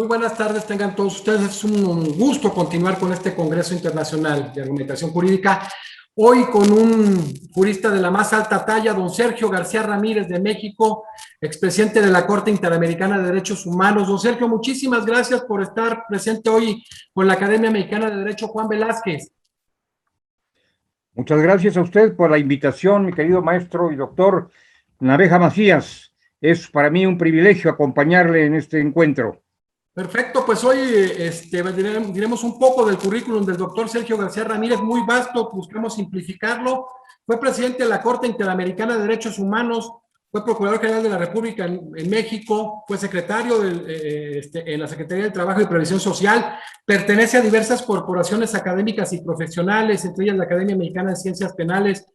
Muy buenas tardes, tengan todos ustedes. Es un gusto continuar con este Congreso Internacional de Argumentación Jurídica. Hoy con un jurista de la más alta talla, don Sergio García Ramírez de México, expresidente de la Corte Interamericana de Derechos Humanos. Don Sergio, muchísimas gracias por estar presente hoy con la Academia Mexicana de Derecho Juan Velázquez. Muchas gracias a usted por la invitación, mi querido maestro y doctor Naveja Macías. Es para mí un privilegio acompañarle en este encuentro. Perfecto, pues hoy diremos un poco del currículum del doctor Sergio García Ramírez, muy vasto, buscamos simplificarlo. Fue presidente de la Corte Interamericana de Derechos Humanos, fue Procurador General de la República en México, fue secretario en la Secretaría de Trabajo y Previsión Social, pertenece a diversas corporaciones académicas y profesionales, entre ellas la Academia Mexicana de Ciencias Penales,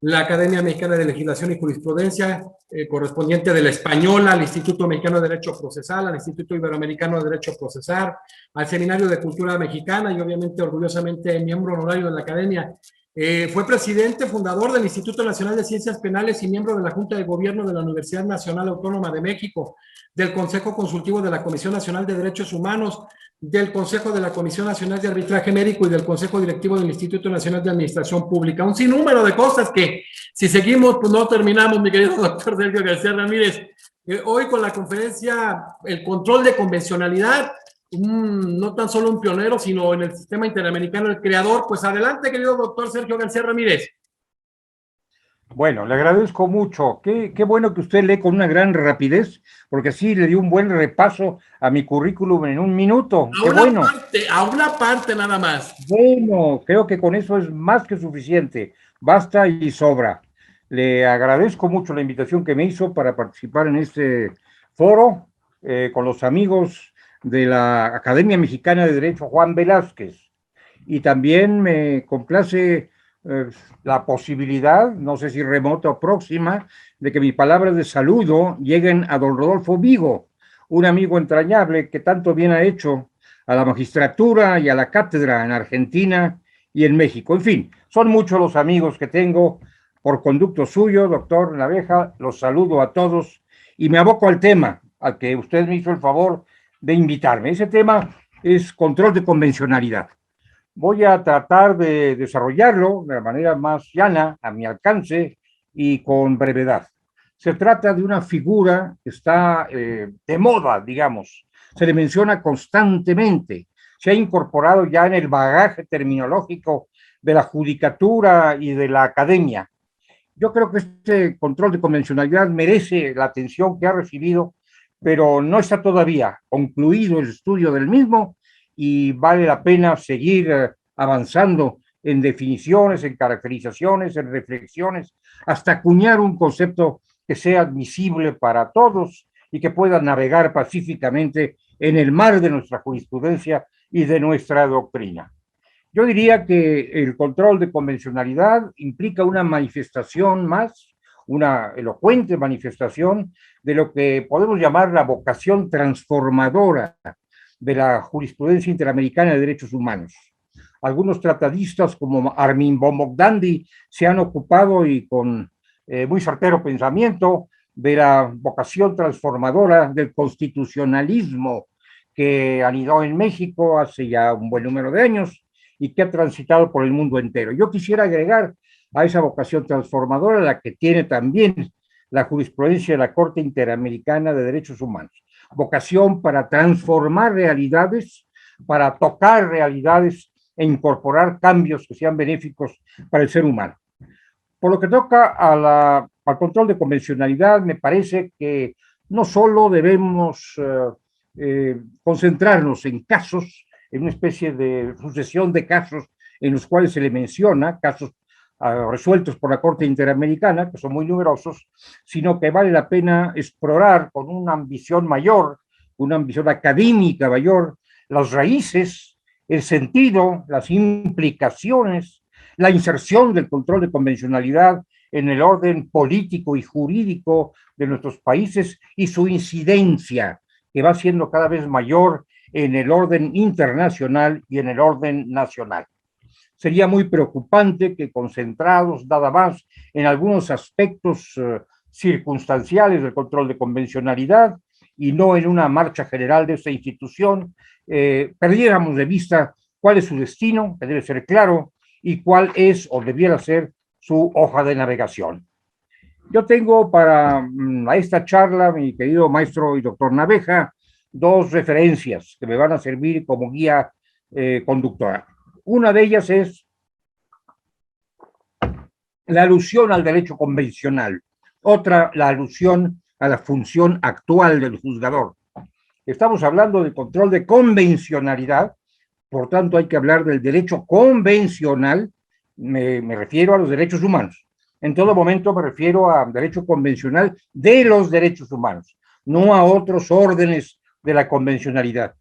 la Academia Mexicana de Legislación y Jurisprudencia, correspondiente de la Española, al Instituto Mexicano de Derecho Procesal, al Instituto Iberoamericano de Derecho Procesal, al Seminario de Cultura Mexicana y obviamente orgullosamente miembro honorario de la Academia. Fue presidente fundador del Instituto Nacional de Ciencias Penales y miembro de la Junta de Gobierno de la Universidad Nacional Autónoma de México, del Consejo Consultivo de la Comisión Nacional de Derechos Humanos, del Consejo de la Comisión Nacional de Arbitraje Médico y del Consejo Directivo del Instituto Nacional de Administración Pública. Un sinnúmero de cosas que, si seguimos, pues no terminamos, mi querido doctor Sergio García Ramírez. Hoy con la conferencia El control de convencionalidad, no tan solo un pionero, sino en el sistema interamericano, el creador. Pues adelante, querido doctor Sergio García Ramírez. Bueno, le agradezco mucho. Qué bueno que usted lee con una gran rapidez, porque así le dio un buen repaso a mi currículum en un minuto. Qué bueno. A una parte nada más. Bueno, creo que con eso es más que suficiente. Basta y sobra. Le agradezco mucho la invitación que me hizo para participar en este foro con los amigos de la Academia Mexicana de Derecho Juan Velázquez. Y también me complace la posibilidad, no sé si remota o próxima, de que mis palabras de saludo lleguen a don Rodolfo Vigo, un amigo entrañable que tanto bien ha hecho a la magistratura y a la cátedra en Argentina y en México. En fin, son muchos los amigos que tengo por conducto suyo, doctor Naveja. Los saludo a todos y me aboco al tema al que usted me hizo el favor de invitarme. Ese tema es control de convencionalidad. Voy a tratar de desarrollarlo de la manera más llana, a mi alcance y con brevedad. Se trata de una figura que está de moda, digamos. Se le menciona constantemente. Se ha incorporado ya en el bagaje terminológico de la judicatura y de la academia. Yo creo que este control de convencionalidad merece la atención que ha recibido, pero no está todavía concluido el estudio del mismo y vale la pena seguir avanzando en definiciones, en caracterizaciones, en reflexiones, hasta acuñar un concepto que sea admisible para todos y que pueda navegar pacíficamente en el mar de nuestra jurisprudencia y de nuestra doctrina. Yo diría que el control de convencionalidad implica una manifestación más, una elocuente manifestación de lo que podemos llamar la vocación transformadora de la jurisprudencia interamericana de derechos humanos. Algunos tratadistas como Armin Bomogdandi se han ocupado y con muy certero pensamiento de la vocación transformadora del constitucionalismo que anidó en México hace ya un buen número de años y que ha transitado por el mundo entero. Yo quisiera agregar a esa vocación transformadora la que tiene también la jurisprudencia de la Corte Interamericana de Derechos Humanos. Vocación para transformar realidades, para tocar realidades e incorporar cambios que sean benéficos para el ser humano. Por lo que toca al control de convencionalidad, me parece que no solo debemos concentrarnos en casos, en una especie de sucesión de casos en los cuales se le menciona, casos resueltos por la Corte Interamericana, que son muy numerosos, sino que vale la pena explorar con una ambición mayor, una ambición académica mayor, las raíces, el sentido, las implicaciones, la inserción del control de convencionalidad en el orden político y jurídico de nuestros países y su incidencia, que va siendo cada vez mayor en el orden internacional y en el orden nacional. Sería muy preocupante que concentrados nada más en algunos aspectos circunstanciales del control de convencionalidad y no en una marcha general de esta institución, perdiéramos de vista cuál es su destino, que debe ser claro, y cuál es o debiera ser su hoja de navegación. Yo tengo para esta charla, mi querido maestro y doctor Naveja, dos referencias que me van a servir como guía conductora. Una de ellas es la alusión al derecho convencional, otra la alusión a la función actual del juzgador. Estamos hablando del control de convencionalidad, por tanto hay que hablar del derecho convencional, me refiero a los derechos humanos. En todo momento me refiero a derecho convencional de los derechos humanos, no a otros órdenes de la convencionalidad.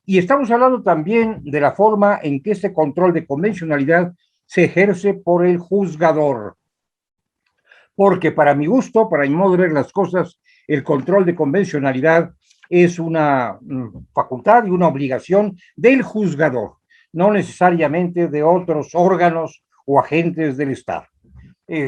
Y estamos hablando también de la forma en que este control de convencionalidad se ejerce por el juzgador. Porque para mi gusto, para mi modo de ver las cosas, el control de convencionalidad es una facultad y una obligación del juzgador, no necesariamente de otros órganos o agentes del Estado.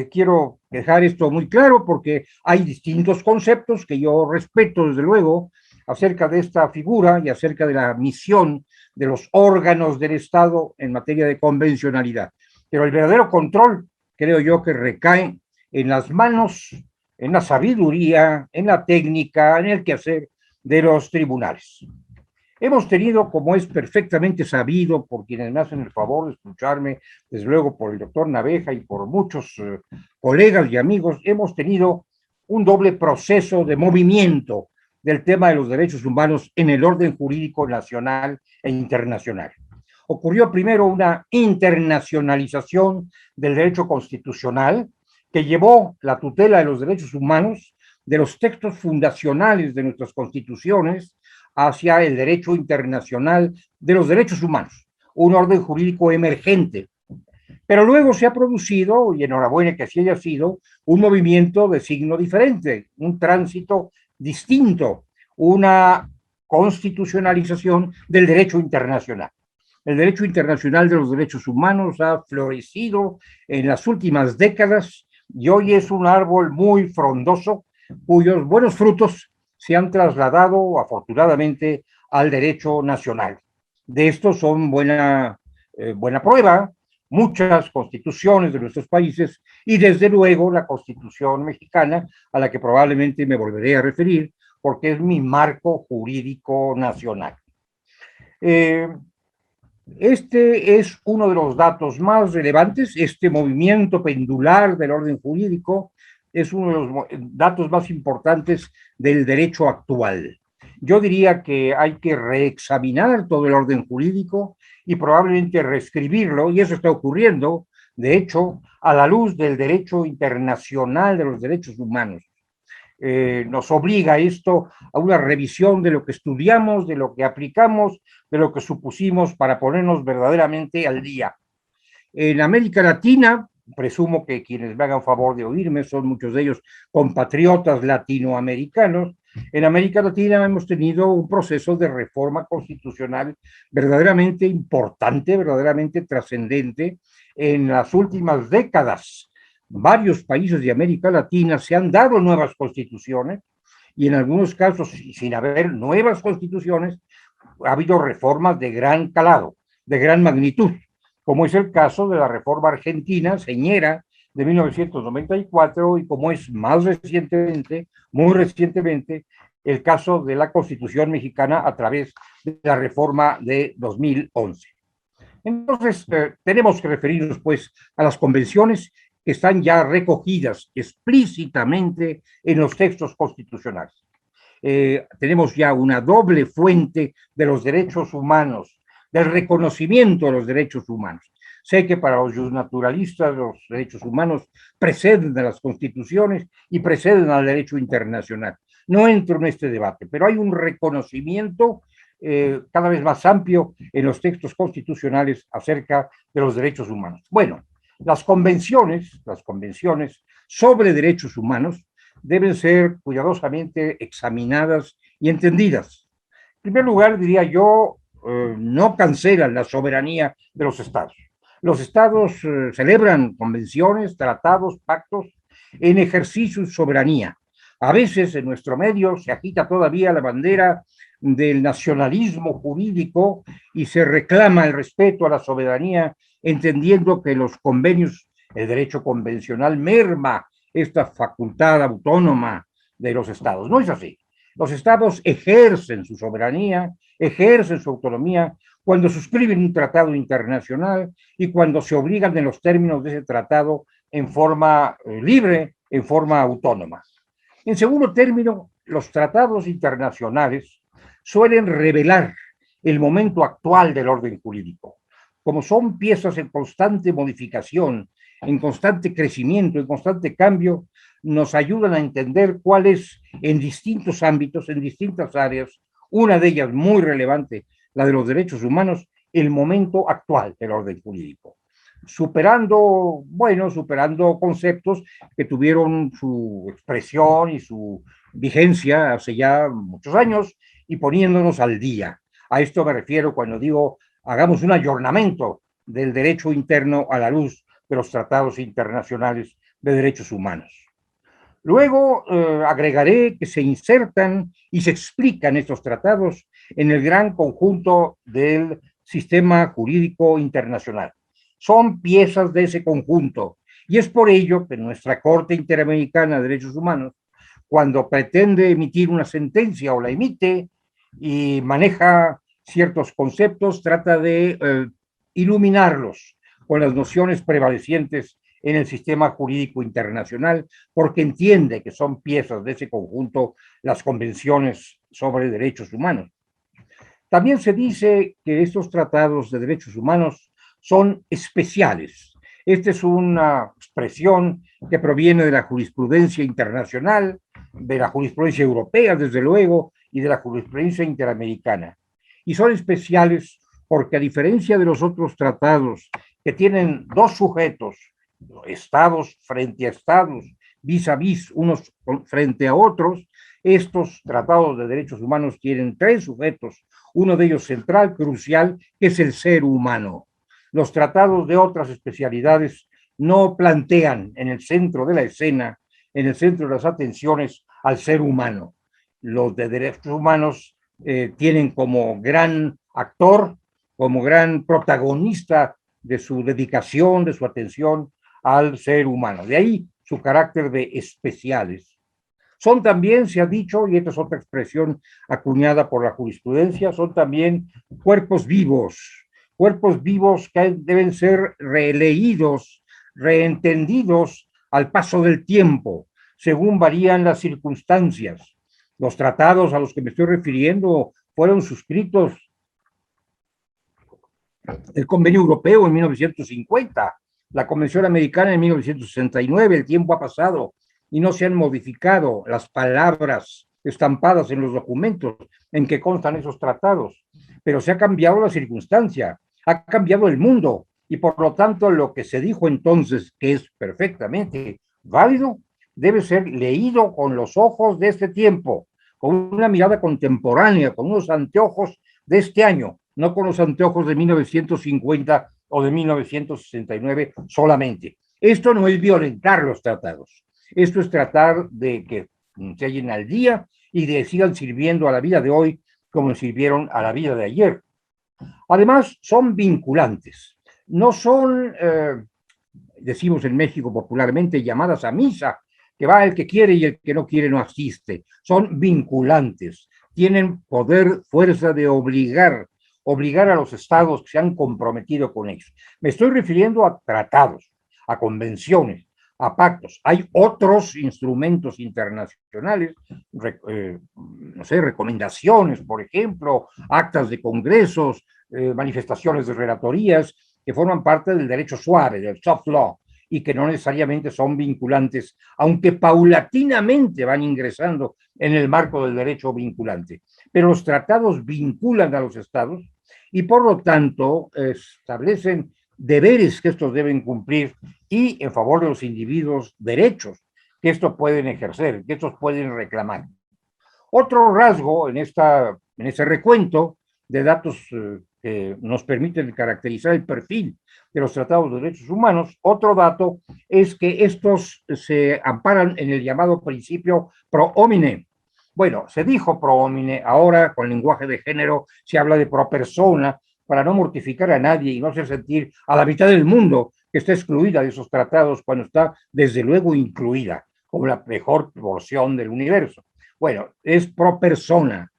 Quiero dejar esto muy claro porque hay distintos conceptos que yo respeto, desde luego, acerca de esta figura y acerca de la misión de los órganos del Estado en materia de convencionalidad. Pero el verdadero control, creo yo, que recae en las manos, en la sabiduría, en la técnica, en el quehacer de los tribunales. Hemos tenido, como es perfectamente sabido por quienes me hacen el favor de escucharme, desde luego por el doctor Naveja y por muchos colegas y amigos, hemos tenido un doble proceso de movimiento del tema de los derechos humanos en el orden jurídico nacional e internacional. Ocurrió primero una internacionalización del derecho constitucional que llevó la tutela de los derechos humanos de los textos fundacionales de nuestras constituciones hacia el derecho internacional de los derechos humanos, un orden jurídico emergente. Pero luego se ha producido, y enhorabuena que así haya sido, un movimiento de signo diferente, un tránsito distinto, una constitucionalización del derecho internacional. El derecho internacional de los derechos humanos ha florecido en las últimas décadas y hoy es un árbol muy frondoso cuyos buenos frutos se han trasladado afortunadamente al derecho nacional. De esto son buena prueba muchas constituciones de nuestros países y desde luego la Constitución mexicana, a la que probablemente me volveré a referir porque es mi marco jurídico nacional. Este es uno de los datos más relevantes, este movimiento pendular del orden jurídico es uno de los datos más importantes del derecho actual. Yo diría que hay que reexaminar todo el orden jurídico y probablemente reescribirlo, y eso está ocurriendo, de hecho, a la luz del derecho internacional de los derechos humanos. Nos obliga esto a una revisión de lo que estudiamos, de lo que aplicamos, de lo que supusimos para ponernos verdaderamente al día. En América Latina, presumo que quienes me hagan favor de oírme son muchos de ellos compatriotas latinoamericanos, en América Latina hemos tenido un proceso de reforma constitucional verdaderamente importante, verdaderamente trascendente en las últimas décadas. Varios países de América Latina se han dado nuevas constituciones y en algunos casos, sin haber nuevas constituciones, ha habido reformas de gran calado, de gran magnitud, como es el caso de la reforma argentina, señera, de 1994, y como es más recientemente, muy recientemente, el caso de la Constitución mexicana a través de la reforma de 2011. Entonces, tenemos que referirnos, pues, a las convenciones que están ya recogidas explícitamente en los textos constitucionales. Tenemos ya una doble fuente de los derechos humanos, del reconocimiento de los derechos humanos. Sé que para los naturalistas los derechos humanos preceden a las constituciones y preceden al derecho internacional. No entro en este debate, pero hay un reconocimiento cada vez más amplio en los textos constitucionales acerca de los derechos humanos. Bueno, las convenciones sobre derechos humanos deben ser cuidadosamente examinadas y entendidas. En primer lugar, diría yo, no cancelan la soberanía de los estados. Los estados celebran convenciones, tratados, pactos en ejercicio de soberanía, A veces en nuestro medio se agita todavía la bandera del nacionalismo jurídico y se reclama el respeto a la soberanía, entendiendo que los convenios, el derecho convencional merma esta facultad autónoma de los estados. No es así. Los estados ejercen su soberanía, ejercen su autonomía cuando suscriben un tratado internacional y cuando se obligan en los términos de ese tratado en forma libre, en forma autónoma. En segundo término, los tratados internacionales suelen revelar el momento actual del orden jurídico. Como son piezas en constante modificación, en constante crecimiento, en constante cambio, nos ayudan a entender cuál es en distintos ámbitos, en distintas áreas, una de ellas muy relevante, la de los derechos humanos, el momento actual del orden jurídico. Superando conceptos que tuvieron su expresión y su vigencia hace ya muchos años y poniéndonos al día. A esto me refiero cuando digo hagamos un ayornamiento del derecho interno a la luz de los tratados internacionales de derechos humanos. Luego agregaré que se insertan y se explican estos tratados en el gran conjunto del sistema jurídico internacional. Son piezas de ese conjunto y es por ello que nuestra Corte Interamericana de Derechos Humanos, cuando pretende emitir una sentencia o la emite y maneja ciertos conceptos, trata de iluminarlos con las nociones prevalecientes en el sistema jurídico internacional, porque entiende que son piezas de ese conjunto las convenciones sobre derechos humanos. También se dice que estos tratados de derechos humanos son especiales. Esta es una expresión que proviene de la jurisprudencia internacional, de la jurisprudencia europea, desde luego, y de la jurisprudencia interamericana. Y son especiales porque, a diferencia de los otros tratados que tienen dos sujetos, estados frente a estados, vis a vis, unos frente a otros, estos tratados de derechos humanos tienen tres sujetos, uno de ellos central, crucial, que es el ser humano. Los tratados de otras especialidades no plantean en el centro de la escena, en el centro de las atenciones, al ser humano. Los de derechos humanos tienen como gran actor, como gran protagonista de su dedicación, de su atención al ser humano. De ahí su carácter de especiales. Son también, se ha dicho, y esta es otra expresión acuñada por la jurisprudencia, son también cuerpos vivos que deben ser releídos, reentendidos al paso del tiempo, según varían las circunstancias. Los tratados a los que me estoy refiriendo fueron suscritos el Convenio Europeo en 1950, la Convención Americana en 1969, el tiempo ha pasado y no se han modificado las palabras estampadas en los documentos en que constan esos tratados, pero se ha cambiado la circunstancia, ha cambiado el mundo y por lo tanto lo que se dijo entonces, que es perfectamente válido, debe ser leído con los ojos de este tiempo, con una mirada contemporánea, con unos anteojos de este año, no con los anteojos de 1950 o de 1969 solamente. Esto no es violentar los tratados, esto es tratar de que se hallen al día y de sigan sirviendo a la vida de hoy como sirvieron a la vida de ayer. Además, son vinculantes, no son, decimos en México popularmente, llamadas a misa, que va el que quiere y el que no quiere no asiste. Son vinculantes, tienen poder, fuerza de obligar a los estados que se han comprometido con ellos. Me estoy refiriendo a tratados, a convenciones, a pactos. Hay otros instrumentos internacionales, no sé, recomendaciones, por ejemplo, actas de congresos, manifestaciones de relatorías, que forman parte del derecho suave, del soft law, y que no necesariamente son vinculantes, aunque paulatinamente van ingresando en el marco del derecho vinculante. Pero los tratados vinculan a los estados y por lo tanto establecen deberes que estos deben cumplir y en favor de los individuos derechos que estos pueden ejercer, que estos pueden reclamar. Otro rasgo en este recuento de datos que que nos permiten caracterizar el perfil de los tratados de derechos humanos. Otro dato es que estos se amparan en el llamado principio pro homine. Bueno, se dijo pro homine, ahora con lenguaje de género se habla de pro persona, para no mortificar a nadie y no hacer sentir a la mitad del mundo que está excluida de esos tratados cuando está desde luego incluida como la mejor porción del universo. Bueno, es pro persona.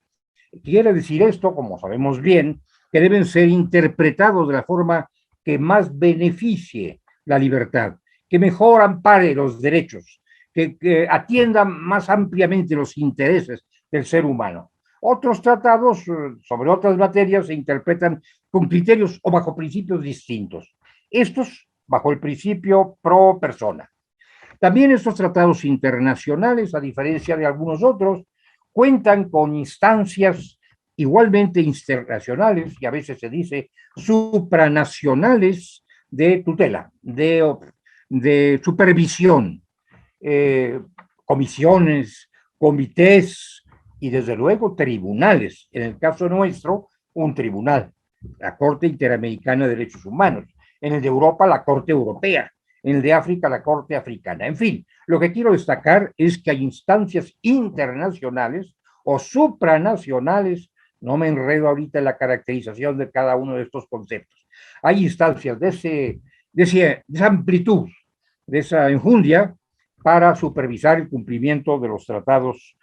Quiere decir esto, como sabemos bien, que deben ser interpretados de la forma que más beneficie la libertad, que mejor ampare los derechos, que atienda más ampliamente los intereses del ser humano. Otros tratados sobre otras materias se interpretan con criterios o bajo principios distintos. Estos bajo el principio pro persona. También estos tratados internacionales, a diferencia de algunos otros, cuentan con instancias igualmente internacionales, y a veces se dice supranacionales, de tutela, de supervisión, comisiones, comités y desde luego tribunales. En el caso nuestro, un tribunal, la Corte Interamericana de Derechos Humanos. En el de Europa, la Corte Europea. En el de África, la Corte Africana. En fin, lo que quiero destacar es que hay instancias internacionales o supranacionales, no me enredo ahorita en la caracterización de cada uno de estos conceptos. Hay instancias de esa amplitud, de esa enjundia, para supervisar el cumplimiento de los tratados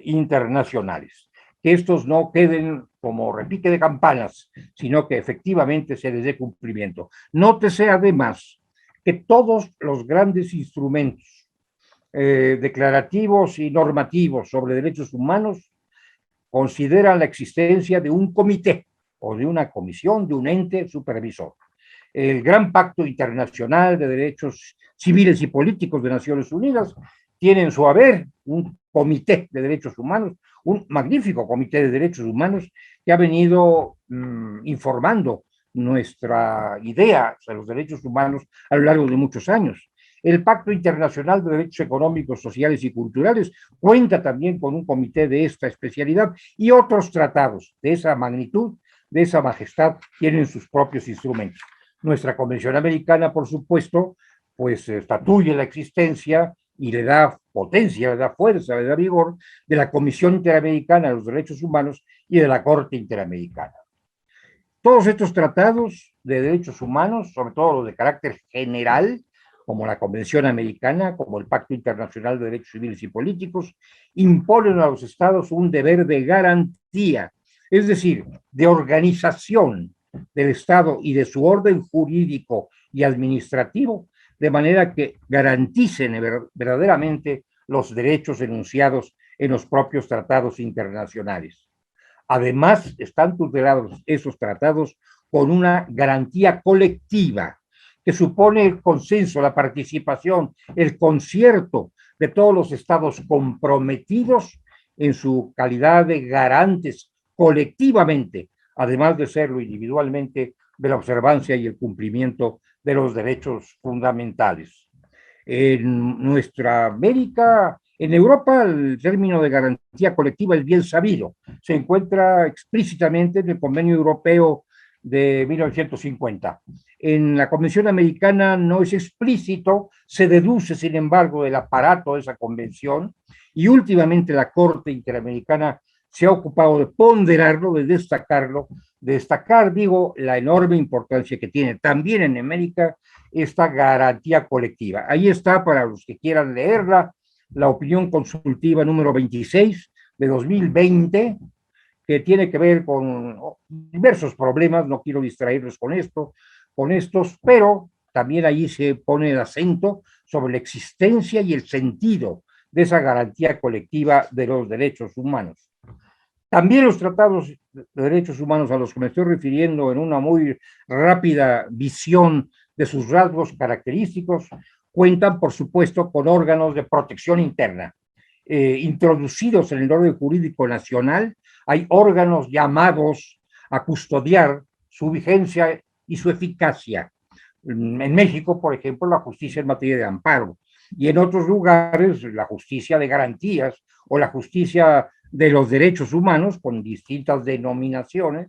internacionales. Que estos no queden como repique de campanas, sino que efectivamente se les dé cumplimiento. Nótese además que todos los grandes instrumentos declarativos y normativos sobre derechos humanos consideran la existencia de un comité o de una comisión, de un ente supervisor. El Gran Pacto Internacional de Derechos Civiles y Políticos de Naciones Unidas tiene en su haber un comité de derechos humanos, un magnífico comité de derechos humanos que ha venido informando nuestra idea de los derechos humanos a lo largo de muchos años. El Pacto Internacional de Derechos Económicos, Sociales y Culturales cuenta también con un comité de esta especialidad y otros tratados de esa magnitud, de esa majestad, tienen sus propios instrumentos. Nuestra Convención Americana, por supuesto, pues estatuye la existencia y le da potencia, le da fuerza, le da vigor de la Comisión Interamericana de los Derechos Humanos y de la Corte Interamericana. Todos estos tratados de derechos humanos, sobre todo los de carácter general, como la Convención Americana, como el Pacto Internacional de Derechos Civiles y Políticos, imponen a los estados un deber de garantía, es decir, de organización del Estado y de su orden jurídico y administrativo, de manera que garanticen verdaderamente los derechos enunciados en los propios tratados internacionales. Además, están tutelados esos tratados con una garantía colectiva que supone el consenso, la participación, el concierto de todos los estados comprometidos en su calidad de garantes colectivamente, además de serlo individualmente, de la observancia y el cumplimiento de los derechos fundamentales. En nuestra América, en Europa, el término de garantía colectiva es bien sabido. Se encuentra explícitamente en el Convenio Europeo de 1950. En la Convención Americana no es explícito, se deduce, sin embargo, del aparato de esa convención, y últimamente la Corte Interamericana se ha ocupado de ponderarlo, de destacarlo, de destacar, digo, la enorme importancia que tiene también en América esta garantía colectiva. Ahí está, para los que quieran leerla, la opinión consultiva número 26 de 2020, que tiene que ver con diversos problemas, no quiero distraerlos con estos, pero también allí se pone el acento sobre la existencia y el sentido de esa garantía colectiva de los derechos humanos. También los tratados de derechos humanos a los que me estoy refiriendo en una muy rápida visión de sus rasgos característicos cuentan, por supuesto, con órganos de protección interna, introducidos en el orden jurídico nacional. Hay órganos llamados a custodiar su vigencia y su eficacia. En México, por ejemplo, la justicia en materia de amparo, y en otros lugares la justicia de garantías o la justicia de los derechos humanos, con distintas denominaciones,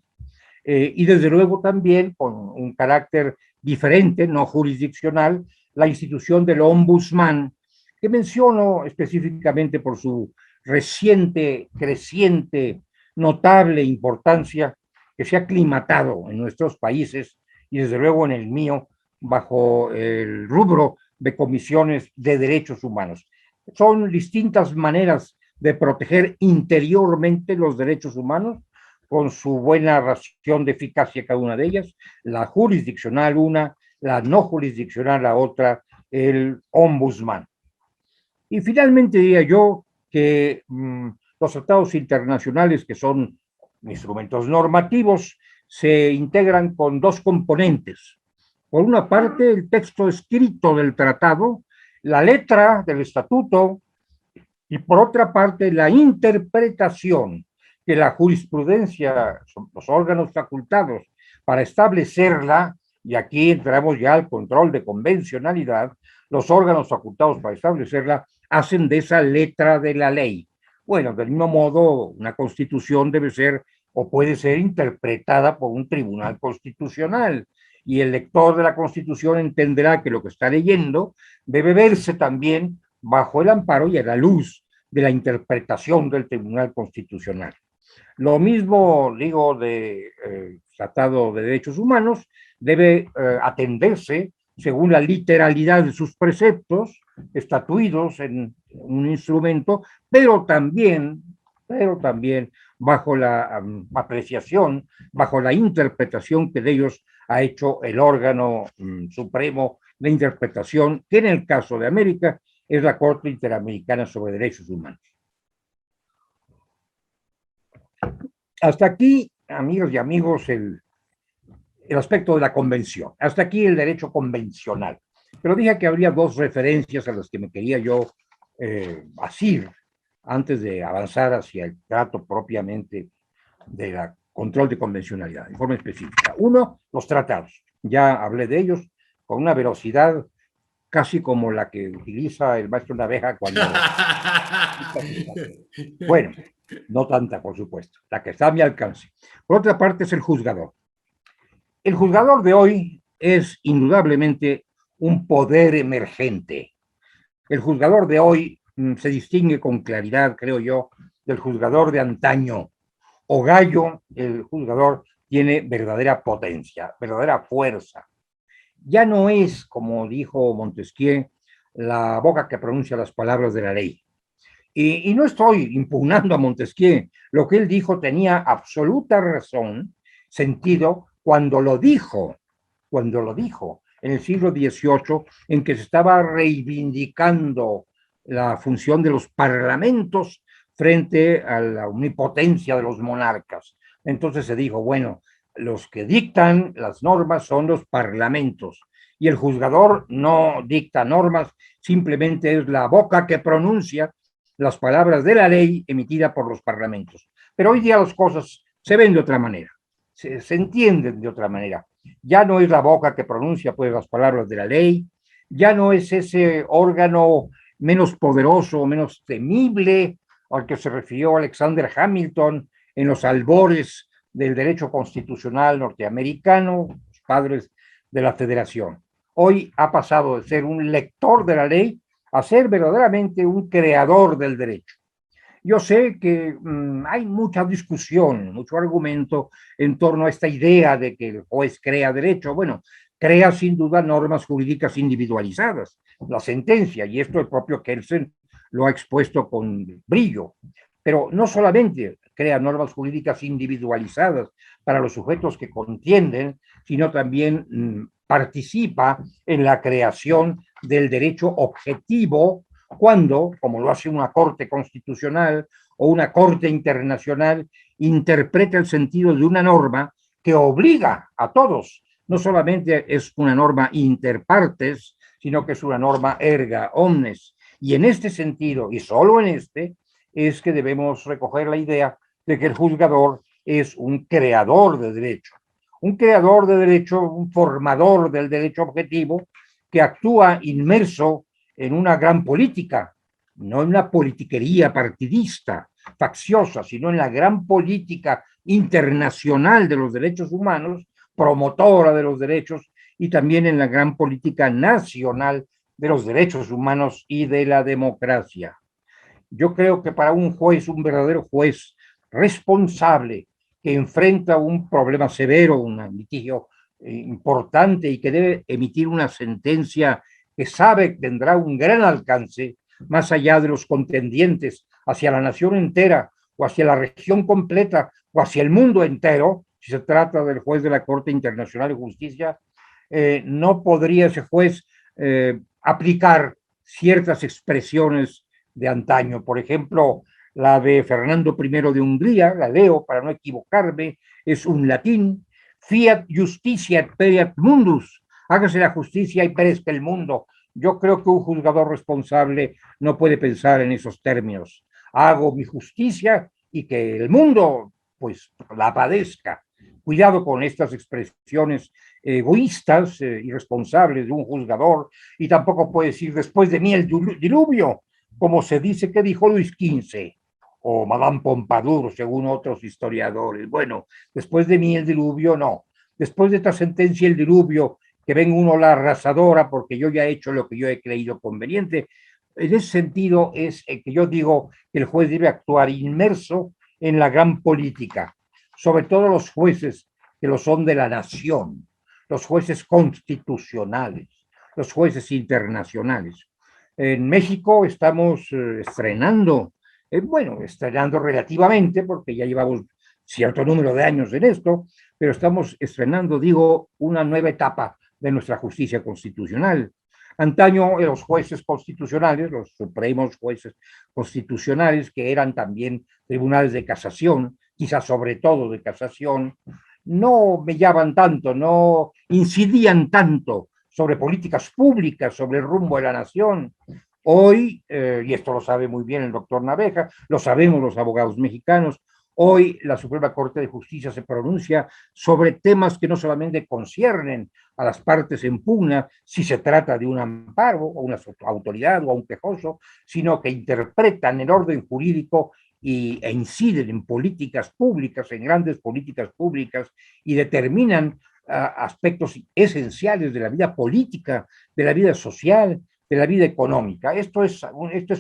y desde luego también con un carácter diferente, no jurisdiccional, la institución del ombudsman, que menciono específicamente por su reciente, creciente, notable importancia que se ha aclimatado en nuestros países y desde luego en el mío bajo el rubro de comisiones de derechos humanos. Son distintas maneras de proteger interiormente los derechos humanos con su buena ración de eficacia cada una de ellas, la jurisdiccional una, la no jurisdiccional la otra, el ombudsman. Y finalmente diría yo que los tratados internacionales, que son instrumentos normativos, se integran con dos componentes. Por una parte, el texto escrito del tratado, la letra del estatuto, y por otra parte, la interpretación que la jurisprudencia, los órganos facultados para establecerla, y aquí entramos ya al control de convencionalidad, los órganos facultados para establecerla hacen de esa letra de la ley. Bueno, del mismo modo, una constitución debe ser o puede ser interpretada por un tribunal constitucional, y el lector de la Constitución entenderá que lo que está leyendo debe verse también bajo el amparo y a la luz de la interpretación del Tribunal Constitucional. Lo mismo digo de Tratado de Derechos Humanos, debe atenderse según la literalidad de sus preceptos, estatuidos en un instrumento, pero también bajo la apreciación, bajo la interpretación que de ellos ha hecho el órgano supremo de interpretación, que en el caso de América es la Corte Interamericana sobre Derechos Humanos. Hasta aquí, amigas y amigos, el aspecto de la convención. Hasta aquí el derecho convencional. Pero dije que habría dos referencias a las que me quería yo asir antes de avanzar hacia el trato propiamente de la control de convencionalidad, en forma específica. Uno, los tratados. Ya hablé de ellos con una velocidad casi como la que utiliza el maestro Naveja cuando... Bueno, no tanta, por supuesto, la que está a mi alcance. Por otra parte, es el juzgador. El juzgador de hoy es indudablemente un poder emergente. El juzgador de hoy se distingue con claridad, creo yo, del juzgador de antaño. Ogallo, el juzgador, tiene verdadera potencia, verdadera fuerza. Ya no es, como dijo Montesquieu, la boca que pronuncia las palabras de la ley. Y no estoy impugnando a Montesquieu. Lo que él dijo tenía absoluta razón, sentido, cuando lo dijo en el siglo XVIII, en que se estaba reivindicando la función de los parlamentos frente a la omnipotencia de los monarcas. Entonces se dijo, bueno, los que dictan las normas son los parlamentos y el juzgador no dicta normas, simplemente es la boca que pronuncia las palabras de la ley emitida por los parlamentos. Pero hoy día las cosas se ven de otra manera, se entienden de otra manera. Ya no es la boca que pronuncia pues las palabras de la ley, ya no es ese órgano menos poderoso, menos temible al que se refirió Alexander Hamilton en los albores del derecho constitucional norteamericano, los padres de la federación. Hoy ha pasado de ser un lector de la ley a ser verdaderamente un creador del derecho. Yo sé que hay mucha discusión, mucho argumento en torno a esta idea de que el juez crea derecho. Bueno, crea sin duda normas jurídicas individualizadas, la sentencia, y esto el propio Kelsen lo ha expuesto con brillo. Pero no solamente crea normas jurídicas individualizadas para los sujetos que contienden, sino también participa en la creación del derecho objetivo cuando, como lo hace una corte constitucional o una corte internacional, interpreta el sentido de una norma que obliga a todos. No solamente es una norma inter partes, sino que es una norma erga omnes. Y en este sentido, y solo en este, es que debemos recoger la idea de que el juzgador es un creador de derecho. Un creador de derecho, un formador del derecho objetivo que actúa inmerso en una gran política, no en una politiquería partidista, facciosa, sino en la gran política internacional de los derechos humanos, promotora de los derechos y también en la gran política nacional de los derechos humanos y de la democracia. Yo creo que para un juez, un verdadero juez responsable que enfrenta un problema severo, un litigio importante y que debe emitir una sentencia que sabe que tendrá un gran alcance más allá de los contendientes hacia la nación entera o hacia la región completa o hacia el mundo entero, si se trata del juez de la Corte Internacional de Justicia, no podría ese juez aplicar ciertas expresiones de antaño. Por ejemplo, la de Fernando I de Hungría, la leo para no equivocarme, es un latín: fiat justitia pereat mundus, hágase la justicia y perezca el mundo. Yo creo que un juzgador responsable no puede pensar en esos términos. Hago mi justicia y que el mundo pues la padezca. Cuidado con estas expresiones egoístas, irresponsables de un juzgador, y tampoco puede decir después de mí el diluvio, como se dice que dijo Luis XV o Madame Pompadour, según otros historiadores. Bueno, después de mí el diluvio, no. Después de esta sentencia, el diluvio, que venga uno la arrasadora porque yo ya he hecho lo que yo he creído conveniente. En ese sentido es que yo digo que el juez debe actuar inmerso en la gran política, sobre todo los jueces que lo son de la nación, los jueces constitucionales, los jueces internacionales. En México estamos estrenando, estrenando relativamente, porque ya llevamos cierto número de años en esto, pero estamos estrenando, digo, una nueva etapa de nuestra justicia constitucional. Antaño los jueces constitucionales, los supremos jueces constitucionales, que eran también tribunales de casación, quizás sobre todo de casación, no mellaban tanto, no incidían tanto sobre políticas públicas, sobre el rumbo de la nación. Hoy, y esto lo sabe muy bien el doctor Naveja, lo sabemos los abogados mexicanos, hoy la Suprema Corte de Justicia se pronuncia sobre temas que no solamente conciernen a las partes en pugna, si se trata de un amparo o una autoridad o a un quejoso, sino que interpretan el orden jurídico e inciden en políticas públicas, en grandes políticas públicas, y determinan aspectos esenciales de la vida política, de la vida social, de la vida económica. Esto es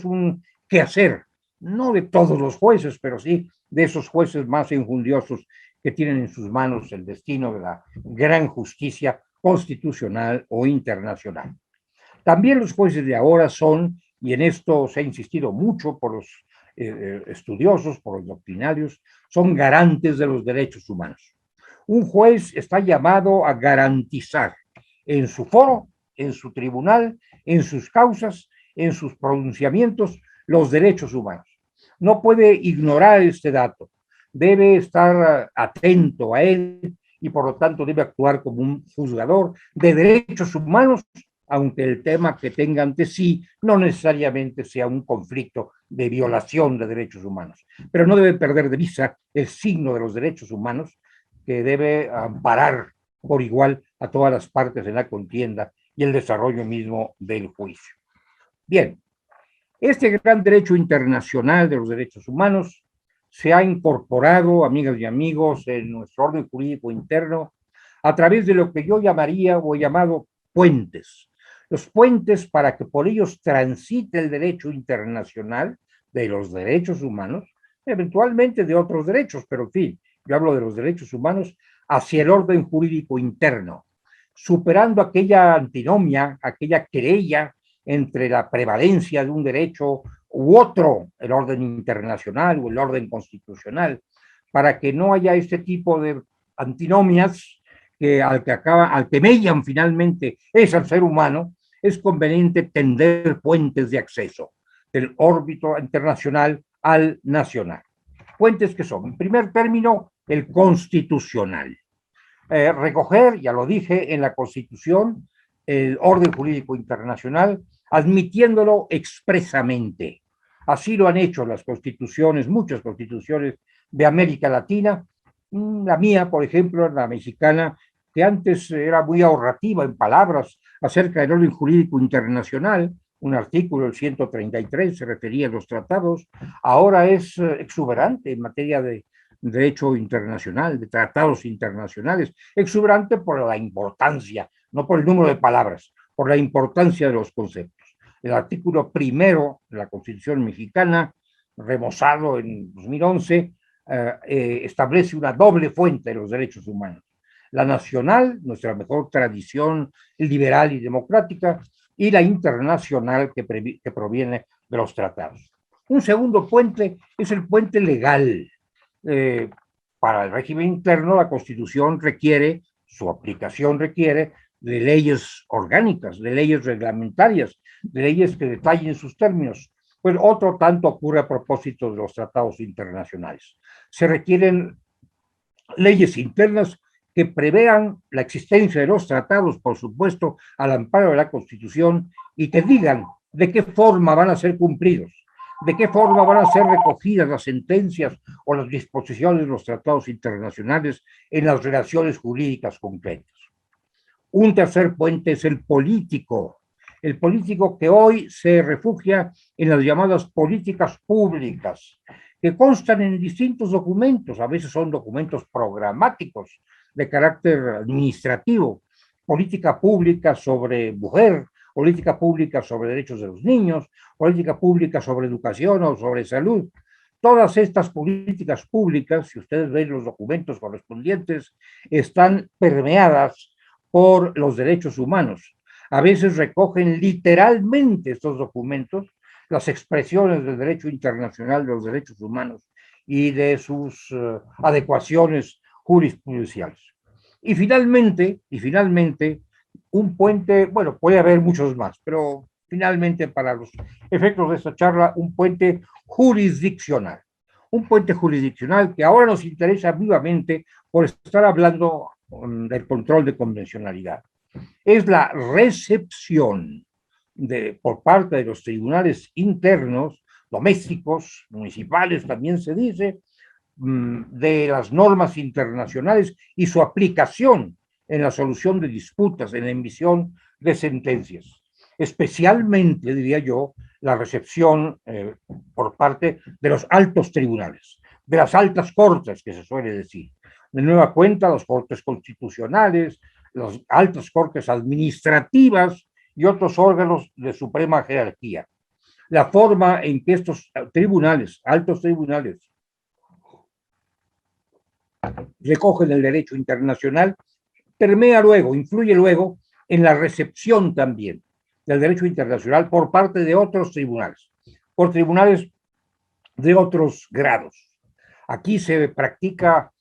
un quehacer, no de todos los jueces, pero sí de esos jueces más enjundiosos que tienen en sus manos el destino de la gran justicia constitucional o internacional. También los jueces de ahora son, y en esto se ha insistido mucho por los estudiosos, por los doctrinarios, son garantes de los derechos humanos. Un juez está llamado a garantizar en su foro, en su tribunal, en sus causas, en sus pronunciamientos, los derechos humanos. No puede ignorar este dato, debe estar atento a él y por lo tanto debe actuar como un juzgador de derechos humanos, aunque el tema que tenga ante sí no necesariamente sea un conflicto de violación de derechos humanos. Pero no debe perder de vista el signo de los derechos humanos, que debe amparar por igual a todas las partes en la contienda y el desarrollo mismo del juicio. Bien, este gran derecho internacional de los derechos humanos se ha incorporado, amigas y amigos, en nuestro orden jurídico interno a través de lo que yo llamaría o he llamado puentes. Los puentes para que por ellos transite el derecho internacional de los derechos humanos, eventualmente de otros derechos, pero en fin, yo hablo de los derechos humanos hacia el orden jurídico interno, superando aquella antinomia, aquella querella entre la prevalencia de un derecho u otro, el orden internacional o el orden constitucional, para que no haya este tipo de antinomias que al que mellan finalmente es al ser humano. Es conveniente tender puentes de acceso del órbito internacional al nacional. Puentes que son, en primer término, el constitucional. Recoger, ya lo dije, en la Constitución, el orden jurídico internacional, admitiéndolo expresamente. Así lo han hecho las constituciones, muchas constituciones de América Latina. La mía, por ejemplo, la mexicana, que antes era muy ahorrativa en palabras acerca del orden jurídico internacional, un artículo, el 133, se refería a los tratados, ahora es exuberante en materia de derecho internacional, de tratados internacionales, exuberante por la importancia, no por el número de palabras, por la importancia de los conceptos. El artículo primero de la Constitución mexicana, remozado en 2011, establece una doble fuente de los derechos humanos. La nacional, nuestra mejor tradición liberal y democrática, y la internacional que proviene de los tratados. Un segundo puente es el puente legal. Para el régimen interno, la Constitución requiere, su aplicación requiere de leyes orgánicas, de leyes reglamentarias, de leyes que detallen sus términos. Pues otro tanto ocurre a propósito de los tratados internacionales. Se requieren leyes internas que prevean la existencia de los tratados, por supuesto, al amparo de la Constitución, y que digan de qué forma van a ser cumplidos, de qué forma van a ser recogidas las sentencias o las disposiciones de los tratados internacionales en las relaciones jurídicas concretas. Un tercer puente es el político que hoy se refugia en las llamadas políticas públicas, que constan en distintos documentos, a veces son documentos programáticos de carácter administrativo, política pública sobre mujer, política pública sobre derechos de los niños, política pública sobre educación o sobre salud. Todas estas políticas públicas, si ustedes ven los documentos correspondientes, están permeadas por los derechos humanos. A veces recogen literalmente estos documentos las expresiones del derecho internacional de los derechos humanos y de sus adecuaciones jurisprudenciales. Y finalmente, un puente, bueno, puede haber muchos más, pero finalmente para los efectos de esta charla, un puente jurisdiccional. Un puente jurisdiccional que ahora nos interesa vivamente por estar hablando del control de convencionalidad. Es la recepción por parte de los tribunales internos, domésticos, municipales también se dice, de las normas internacionales y su aplicación en la solución de disputas, en la emisión de sentencias. Especialmente, diría yo, la recepción por parte de los altos tribunales, de las altas cortes, que se suele decir. De nueva cuenta, las cortes constitucionales, las altas cortes administrativas y otros órganos de suprema jerarquía. La forma en que estos tribunales, altos tribunales, recogen el derecho internacional, permea luego, influye luego en la recepción también del derecho internacional por parte de otros tribunales, por tribunales de otros grados. Aquí se practica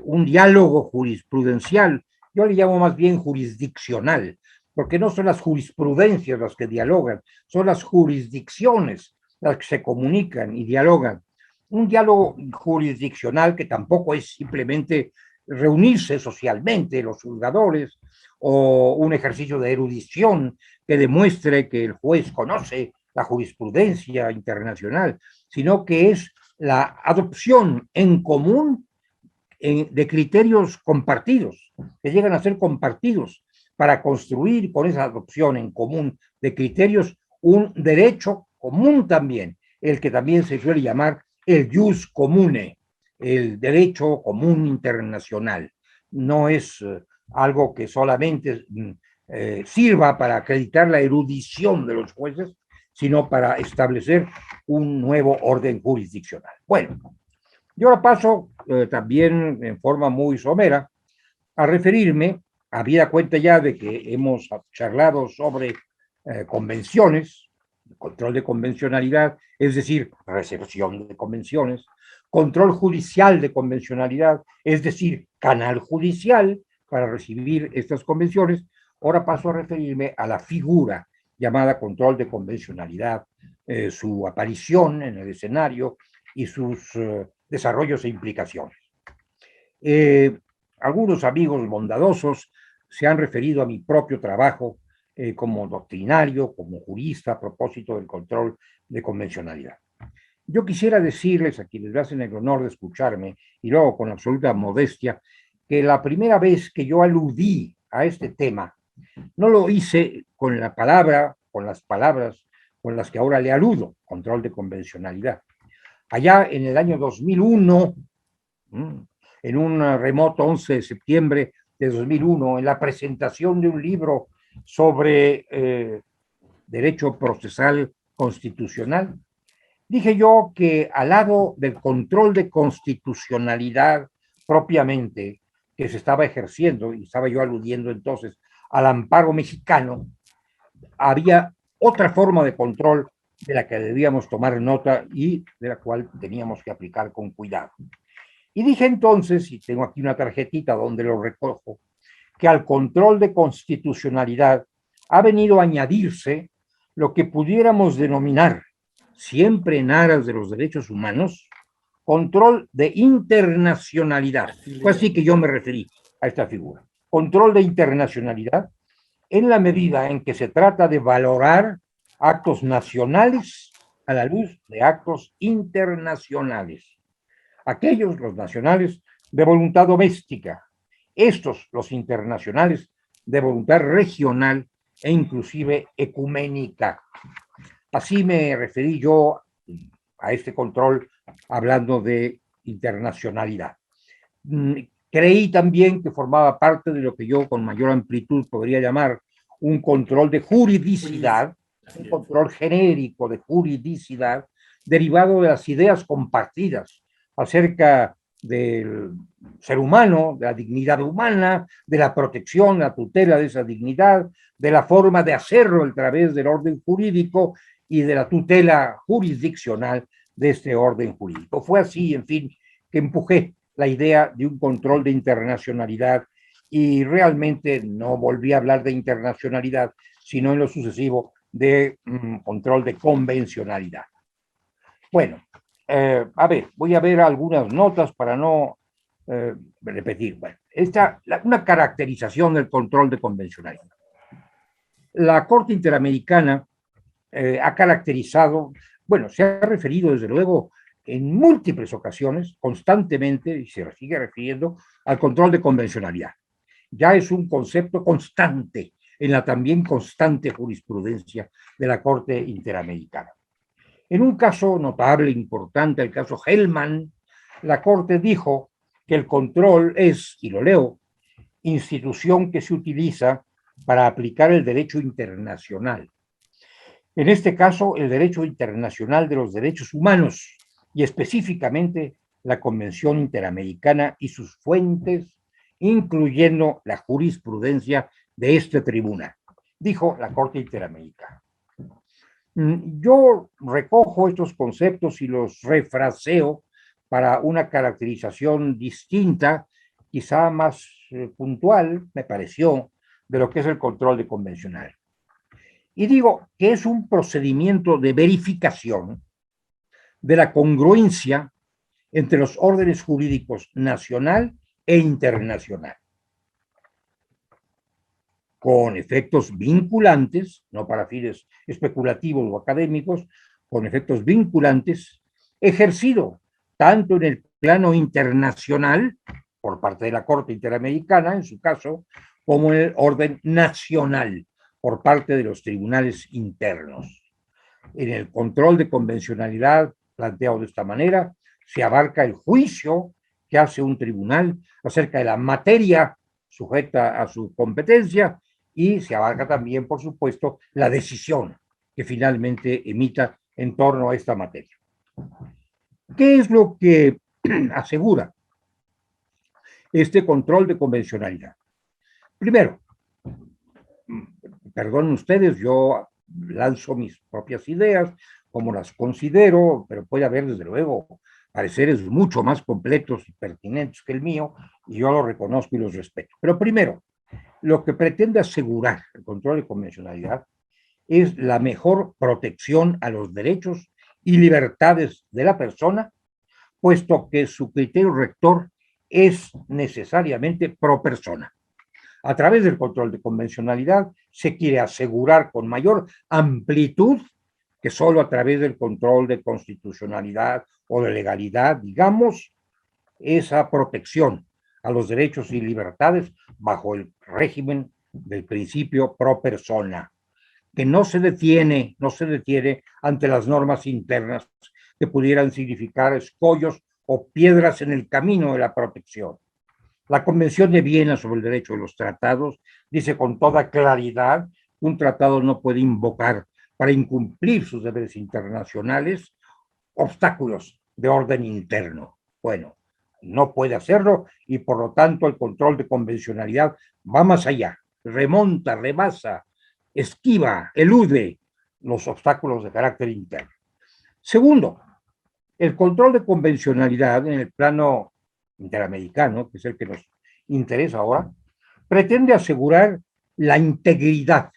un diálogo jurisprudencial, yo le llamo más bien jurisdiccional, porque no son las jurisprudencias las que dialogan, son las jurisdicciones las que se comunican y dialogan. Un diálogo jurisdiccional que tampoco es simplemente reunirse socialmente los juzgadores o un ejercicio de erudición que demuestre que el juez conoce la jurisprudencia internacional, sino que es la adopción en común de criterios compartidos, que llegan a ser compartidos para construir con esa adopción en común de criterios un derecho común también, el que también se suele llamar el jus comune, el derecho común internacional. No es algo que solamente sirva para acreditar la erudición de los jueces, sino para establecer un nuevo orden jurisdiccional. Bueno, yo ahora paso también en forma muy somera a referirme, habida cuenta ya de que hemos charlado sobre convenciones, control de convencionalidad, es decir, recepción de convenciones, control judicial de convencionalidad, es decir, canal judicial para recibir estas convenciones. Ahora paso a referirme a la figura llamada control de convencionalidad, su aparición en el escenario y sus desarrollos e implicaciones. Algunos amigos bondadosos se han referido a mi propio trabajo como doctrinario, como jurista, a propósito del control de convencionalidad. Yo quisiera decirles a quienes me hacen el honor de escucharme, y luego con absoluta modestia, que la primera vez que yo aludí a este tema, no lo hice con la palabra, con las palabras con las que ahora le aludo, control de convencionalidad. Allá en el año 2001, en un remoto 11 de septiembre de 2001, en la presentación de un libro sobre derecho procesal constitucional, dije yo que al lado del control de constitucionalidad propiamente que se estaba ejerciendo, y estaba yo aludiendo entonces al amparo mexicano, había otra forma de control de la que debíamos tomar nota y de la cual teníamos que aplicar con cuidado. Y dije entonces, y tengo aquí una tarjetita donde lo recojo, que al control de constitucionalidad ha venido a añadirse lo que pudiéramos denominar, siempre en aras de los derechos humanos, control de internacionalidad. Fue así que yo me referí a esta figura. Control de internacionalidad en la medida en que se trata de valorar actos nacionales a la luz de actos internacionales. Aquellos, los nacionales, de voluntad doméstica, estos, los internacionales, de voluntad regional e inclusive ecuménica. Así me referí yo a este control hablando de internacionalidad. Creí también que formaba parte de lo que yo con mayor amplitud podría llamar un control de juridicidad, un control genérico de juridicidad derivado de las ideas compartidas acerca del ser humano, de la dignidad humana, de la protección, la tutela de esa dignidad, de la forma de hacerlo a través del orden jurídico y de la tutela jurisdiccional de este orden jurídico. Fue así, en fin, que empujé la idea de un control de internacionalidad y realmente no volví a hablar de internacionalidad, sino en lo sucesivo de control de convencionalidad. Bueno, a ver, voy a ver algunas notas para no repetir. Bueno, una caracterización del control de convencionalidad. La Corte Interamericana ha caracterizado, bueno, se ha referido desde luego en múltiples ocasiones, constantemente, y se sigue refiriendo al control de convencionalidad. Ya es un concepto constante en la también constante jurisprudencia de la Corte Interamericana. En un caso notable, importante, el caso Hellman, la Corte dijo que el control es, y lo leo, institución que se utiliza para aplicar el derecho internacional. En este caso, el derecho internacional de los derechos humanos y específicamente la Convención Interamericana y sus fuentes, incluyendo la jurisprudencia de este tribunal, dijo la Corte Interamericana. Yo recojo estos conceptos y los refraseo para una caracterización distinta, quizá más puntual, me pareció, de lo que es el control de convencional. Y digo que es un procedimiento de verificación de la congruencia entre los órdenes jurídicos nacional e internacional, con efectos vinculantes, no para fines especulativos o académicos, con efectos vinculantes, ejercido tanto en el plano internacional, por parte de la Corte Interamericana, en su caso, como en el orden nacional, por parte de los tribunales internos. En el control de convencionalidad, planteado de esta manera, se abarca el juicio que hace un tribunal acerca de la materia sujeta a su competencia y se abarca también, por supuesto, la decisión que finalmente emita en torno a esta materia. ¿Qué es lo que asegura este control de convencionalidad? Primero, perdonen ustedes, yo lanzo mis propias ideas, como las considero, pero puede haber, desde luego, pareceres mucho más completos y pertinentes que el mío, y yo los reconozco y los respeto. Pero primero, lo que pretende asegurar el control de convencionalidad es la mejor protección a los derechos y libertades de la persona, puesto que su criterio rector es necesariamente pro persona. A través del control de convencionalidad se quiere asegurar con mayor amplitud que solo a través del control de constitucionalidad o de legalidad, digamos, esa protección a los derechos y libertades bajo el régimen del principio pro persona, que no se detiene ante las normas internas que pudieran significar escollos o piedras en el camino de la protección. La Convención de Viena sobre el Derecho de los Tratados dice con toda claridad que un tratado no puede invocar para incumplir sus deberes internacionales obstáculos de orden interno. Bueno, no puede hacerlo y por lo tanto el control de convencionalidad va más allá, remonta, rebasa, esquiva, elude los obstáculos de carácter interno. Segundo, el control de convencionalidad en el plano interamericano, que es el que nos interesa ahora, pretende asegurar la integridad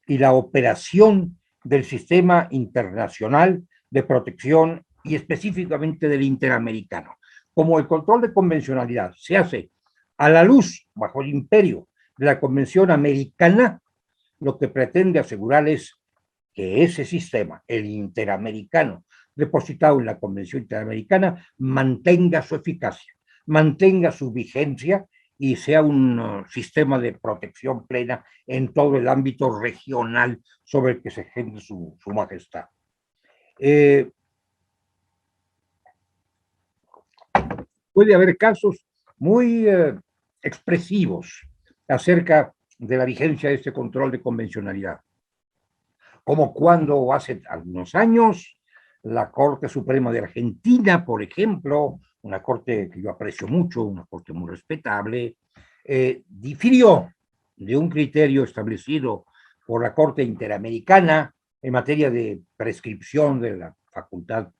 y la operación del sistema internacional de protección y específicamente del interamericano. Como el control de convencionalidad se hace a la luz, bajo el imperio de la Convención Americana, lo que pretende asegurar es que ese sistema, el interamericano, depositado en la Convención Interamericana, mantenga su eficacia, mantenga su vigencia y sea un sistema de protección plena en todo el ámbito regional sobre el que se ejerce su majestad. Puede haber casos muy expresivos acerca de la vigencia de este control de convencionalidad, como cuando hace algunos años la Corte Suprema de Argentina, por ejemplo, una corte que yo aprecio mucho, una corte muy respetable, difirió de un criterio establecido por la Corte Interamericana en materia de prescripción de la facultad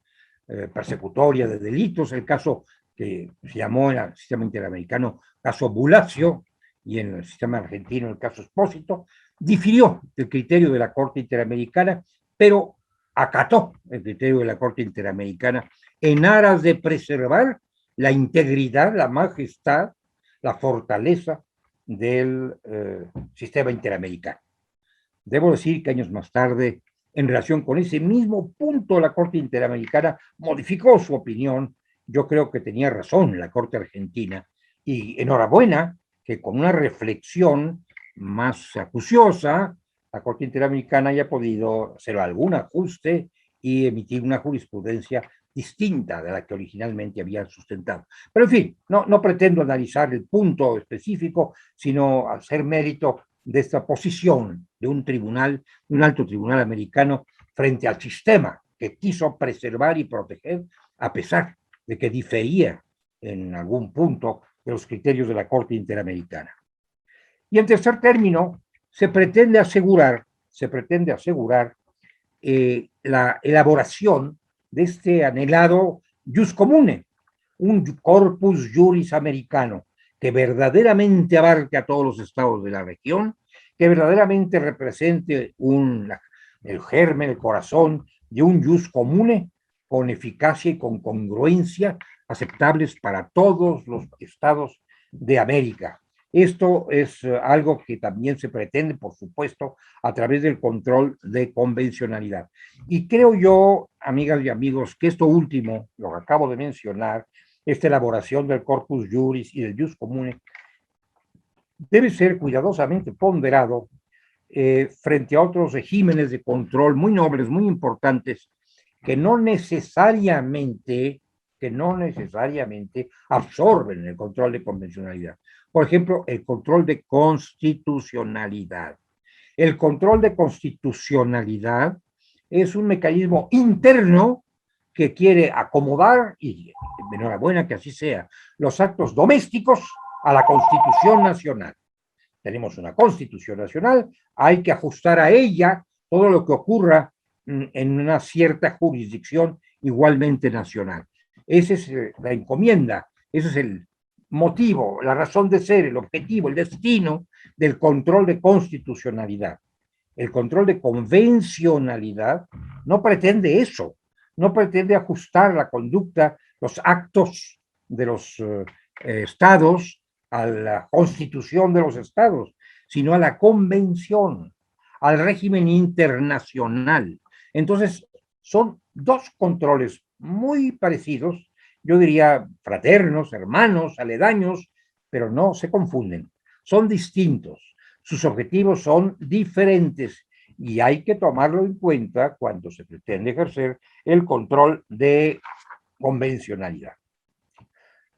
persecutoria de delitos, el caso que se llamó en el sistema interamericano caso Bulacio y en el sistema argentino el caso Espósito, difirió el criterio de la Corte Interamericana, pero acató el criterio de la Corte Interamericana en aras de preservar la integridad, la majestad, la fortaleza del sistema interamericano. Debo decir que años más tarde, en relación con ese mismo punto, la Corte Interamericana modificó su opinión. Yo creo que tenía razón la Corte Argentina y enhorabuena que con una reflexión más acuciosa, la Corte Interamericana haya podido hacer algún ajuste y emitir una jurisprudencia distinta de la que originalmente había sustentado. Pero en fin, no pretendo analizar el punto específico, sino hacer mérito de esta posición de un tribunal, un alto tribunal americano, frente al sistema que quiso preservar y proteger, a pesar de que difería en algún punto de los criterios de la Corte Interamericana. Y en tercer término, se pretende asegurar la elaboración de este anhelado jus comune, un corpus juris americano que verdaderamente abarque a todos los estados de la región, que verdaderamente represente el germen, el corazón de un jus comune con eficacia y con congruencia aceptables para todos los estados de América. Esto es algo que también se pretende, por supuesto, a través del control de convencionalidad. Y creo yo, amigas y amigos, que esto último, lo que acabo de mencionar, esta elaboración del corpus juris y del jus comune, debe ser cuidadosamente ponderado frente a otros regímenes de control muy nobles, muy importantes, que no necesariamente absorben el control de convencionalidad. Por ejemplo, el control de constitucionalidad. El control de constitucionalidad es un mecanismo interno que quiere acomodar, y enhorabuena que así sea, los actos domésticos a la Constitución Nacional. Tenemos una Constitución Nacional, hay que ajustar a ella todo lo que ocurra en una cierta jurisdicción igualmente nacional. Esa es la encomienda, ese es el motivo, la razón de ser, el objetivo, el destino del control de constitucionalidad. El control de convencionalidad no pretende eso, no pretende ajustar la conducta, los actos de los estados a la constitución de los estados, sino a la convención, al régimen internacional. Entonces, son dos controles muy parecidos, yo diría fraternos, hermanos, aledaños, pero no se confunden, son distintos, sus objetivos son diferentes y hay que tomarlo en cuenta cuando se pretende ejercer el control de convencionalidad.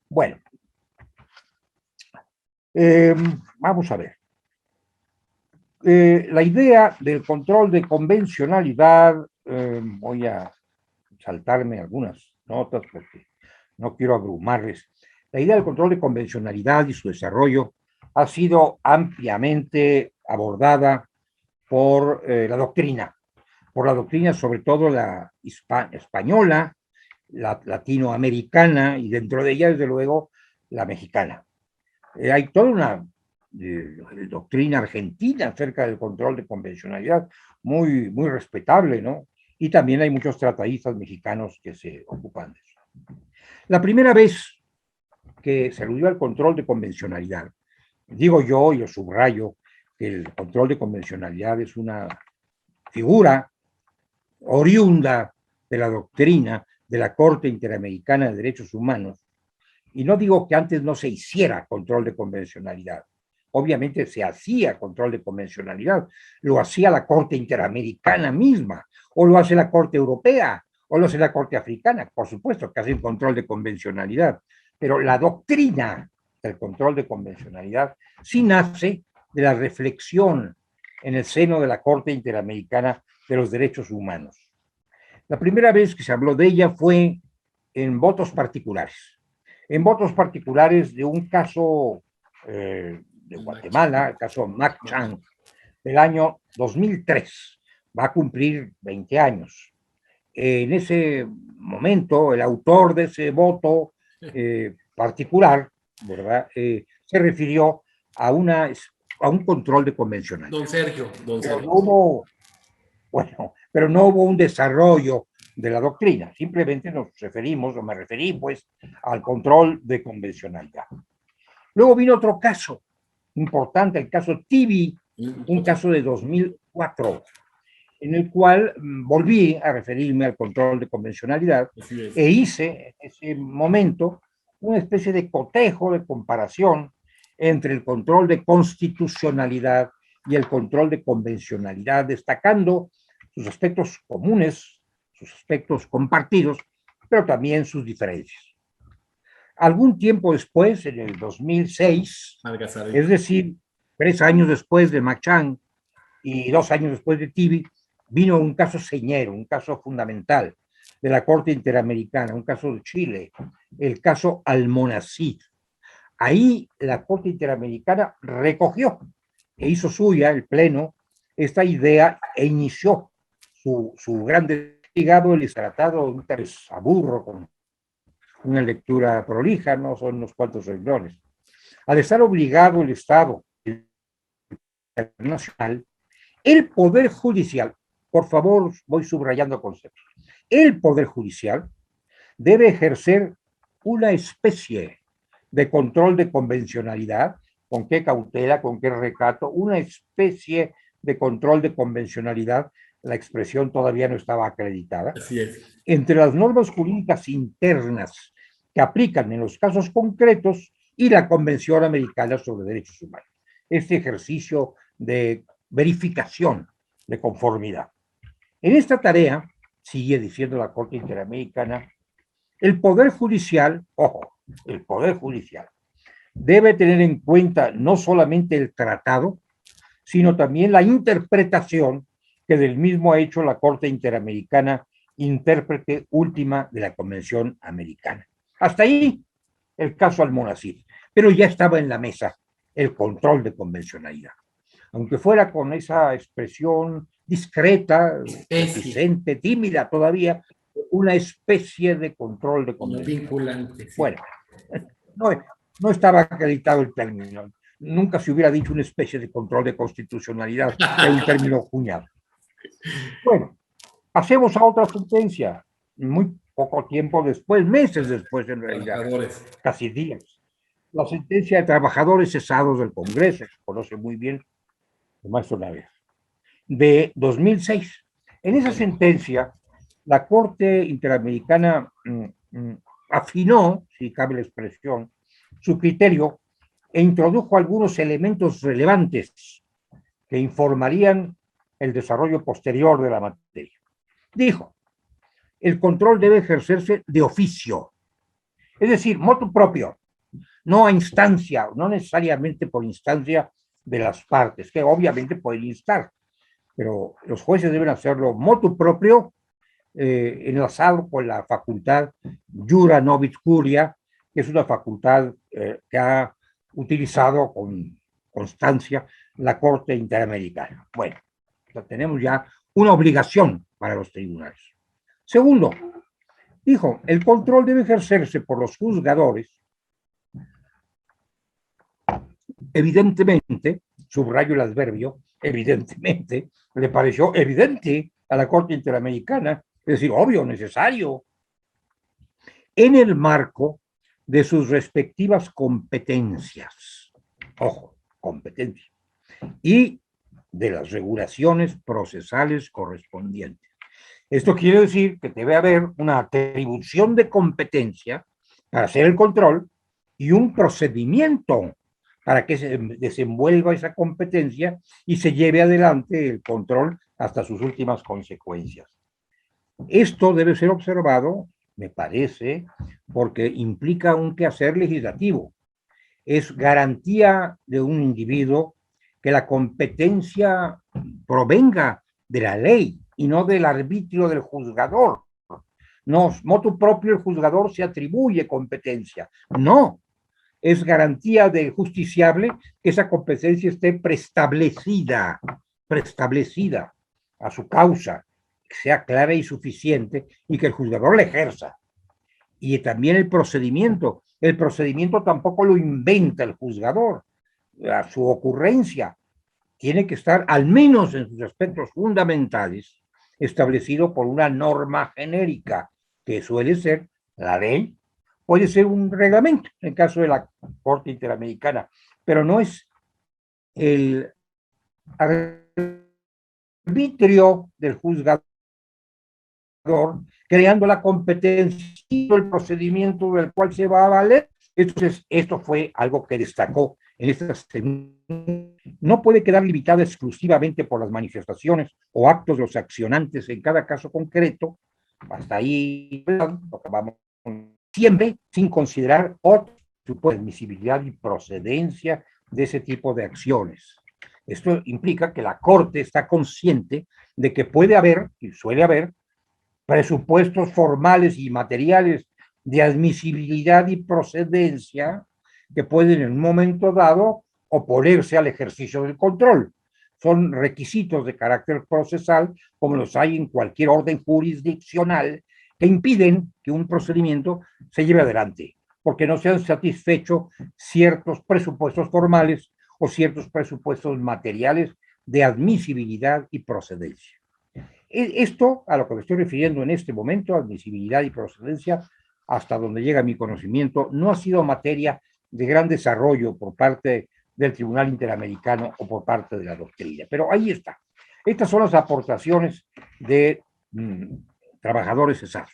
Bueno, vamos a ver. La idea del control de convencionalidad, voy a saltarme algunas notas porque no quiero abrumarles. La idea del control de convencionalidad y su desarrollo ha sido ampliamente abordada por la doctrina, sobre todo la española, la latinoamericana y dentro de ella, desde luego, la mexicana. Hay toda una doctrina argentina acerca del control de convencionalidad muy, muy respetable, ¿no? Y también hay muchos tratadistas mexicanos que se ocupan de eso. La primera vez que se aludió al control de convencionalidad, digo yo y lo subrayo, que el control de convencionalidad es una figura oriunda de la doctrina de la Corte Interamericana de Derechos Humanos, y no digo que antes no se hiciera control de convencionalidad, obviamente se hacía control de convencionalidad, lo hacía la Corte Interamericana misma, o lo hace la Corte Europea, o lo hace la Corte Africana, por supuesto que hacen control de convencionalidad, pero la doctrina del control de convencionalidad sí nace de la reflexión en el seno de la Corte Interamericana de los Derechos Humanos. La primera vez que se habló de ella fue en votos particulares de un caso de Guatemala, el caso Mac Chan, del año 2003, va a cumplir 20 años. En ese momento, el autor de ese voto particular, ¿verdad? Se refirió a un control de convencionalidad. Don Sergio. Pero no hubo un desarrollo de la doctrina, simplemente nos referimos, o me referí, pues, al control de convencionalidad. Luego vino otro caso importante, el caso Tibi, un caso de 2004, en el cual volví a referirme al control de convencionalidad e hice en ese momento una especie de cotejo, de comparación entre el control de constitucionalidad y el control de convencionalidad, destacando sus aspectos comunes, sus aspectos compartidos, pero también sus diferencias. Algún tiempo después, en el 2006, es decir, 3 años después de Mac Chan y 2 años después de Tibi, vino un caso señero, un caso fundamental de la Corte Interamericana, un caso de Chile, el caso Almonacid. Ahí la Corte Interamericana recogió e hizo suya el Pleno esta idea e inició su gran desligado, el tratado, un aburro con una lectura prolija, no son unos cuantos renglones. Al estar obligado el Estado internacional, el Poder Judicial, por favor, voy subrayando conceptos, el Poder Judicial debe ejercer una especie de control de convencionalidad, con qué cautela, con qué recato, una especie de control de convencionalidad, la expresión todavía no estaba acreditada, así es, entre las normas jurídicas internas que aplican en los casos concretos y la Convención Americana sobre Derechos Humanos. Este ejercicio de verificación de conformidad. En esta tarea, sigue diciendo la Corte Interamericana, el Poder Judicial, ojo, el Poder Judicial debe tener en cuenta no solamente el tratado, sino también la interpretación que del mismo ha hecho la Corte Interamericana, intérprete última de la Convención Americana. Hasta ahí el caso Almonacid, pero ya estaba en la mesa el control de convencionalidad. Aunque fuera con esa expresión discreta, reticente, tímida todavía, una especie de control de convencionalidad. Vinculante. Sí. Bueno, no estaba acreditado el término. Nunca se hubiera dicho una especie de control de constitucionalidad, que es un término cuñado. Bueno, pasemos a otra sentencia, muy poco tiempo después, meses después en realidad, casi días. La sentencia de trabajadores cesados del Congreso, se conoce muy bien, más una vez, de 2006. En esa sentencia, la Corte Interamericana afinó, si cabe la expresión, su criterio e introdujo algunos elementos relevantes que informarían el desarrollo posterior de la materia. Dijo, el control debe ejercerse de oficio, es decir, motu propio, no a instancia, no necesariamente por instancia de las partes, que obviamente pueden instar, pero los jueces deben hacerlo motu propio, enlazado con la facultad Jura Novit Curia, que es una facultad que ha utilizado con constancia la Corte Interamericana. Bueno, tenemos ya una obligación para los tribunales. Segundo, dijo, el control debe ejercerse por los juzgadores, evidentemente, subrayo el adverbio, evidentemente, le pareció evidente a la Corte Interamericana, es decir, obvio, necesario, en el marco de sus respectivas competencias. Ojo, competencia. Y de las regulaciones procesales correspondientes. Esto quiere decir que debe haber una atribución de competencia para hacer el control y un procedimiento para que se desenvuelva esa competencia y se lleve adelante el control hasta sus últimas consecuencias. Esto debe ser observado, me parece, porque implica un quehacer legislativo. Es garantía de un individuo que la competencia provenga de la ley y no del arbitrio del juzgador. No, motu propio el juzgador se atribuye competencia. No, es garantía del justiciable que esa competencia esté preestablecida a su causa, que sea clara y suficiente y que el juzgador la ejerza. Y también el procedimiento tampoco lo inventa el juzgador, a su ocurrencia tiene que estar, al menos en sus aspectos fundamentales, establecido por una norma genérica, que suele ser la ley, puede ser un reglamento, en el caso de la Corte Interamericana, pero no es el arbitrio del juzgador creando la competencia y el procedimiento del cual se va a valer. Entonces, esto fue algo que destacó en esta. No puede quedar limitada exclusivamente por las manifestaciones o actos de los accionantes en cada caso concreto, hasta ahí vamos, siempre sin considerar otro tipo de admisibilidad y procedencia de ese tipo de acciones. Esto implica que la Corte está consciente de que puede haber, y suele haber, presupuestos formales y materiales de admisibilidad y procedencia que pueden en un momento dado oponerse al ejercicio del control. Son requisitos de carácter procesal, como los hay en cualquier orden jurisdiccional, que impiden que un procedimiento se lleve adelante, porque no se han satisfecho ciertos presupuestos formales o ciertos presupuestos materiales de admisibilidad y procedencia. Esto, a lo que me estoy refiriendo en este momento, admisibilidad y procedencia, hasta donde llega mi conocimiento, no ha sido materia de gran desarrollo por parte del Tribunal Interamericano o por parte de la doctrina. Pero ahí está. Estas son las aportaciones de trabajadores cesados.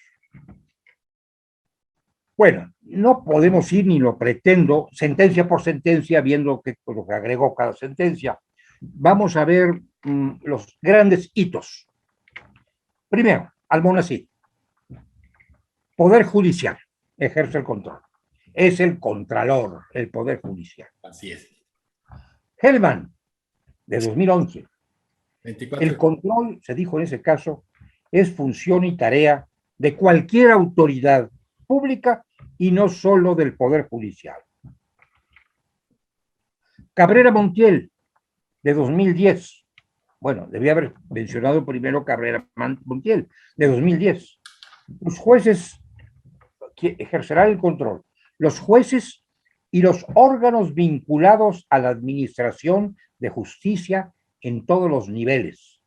Bueno, no podemos ir, ni lo pretendo, sentencia por sentencia, viendo lo que agregó cada sentencia. Vamos a ver los grandes hitos. Primero, Almonacid. Poder judicial ejerce el control. Es el contralor, el Poder Judicial. Así es. Hellman, de 2011. 24. El control, se dijo en ese caso, es función y tarea de cualquier autoridad pública y no solo del Poder Judicial. Cabrera Montiel, de 2010. Bueno, debía haber mencionado primero Cabrera Montiel, de 2010. Los jueces que ejercerán el control, los jueces y los órganos vinculados a la administración de justicia en todos los niveles.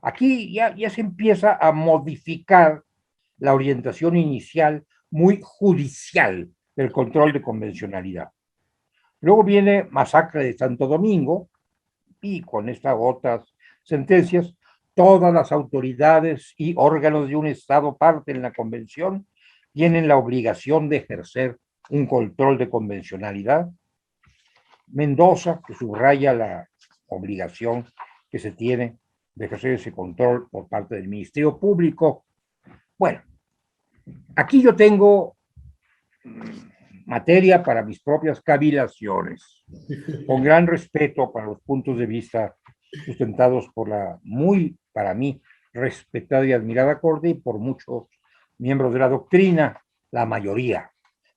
Aquí ya se empieza a modificar la orientación inicial muy judicial del control de convencionalidad. Luego viene Masacre de Santo Domingo y con estas otras sentencias, todas las autoridades y órganos de un Estado parte en la convención tienen la obligación de ejercer un control de convencionalidad. Mendoza, que subraya la obligación que se tiene de ejercer ese control por parte del Ministerio Público. Bueno, aquí yo tengo materia para mis propias cavilaciones, con gran respeto para los puntos de vista sustentados por la muy, para mí, respetada y admirada Corte y por muchos miembros de la doctrina, la mayoría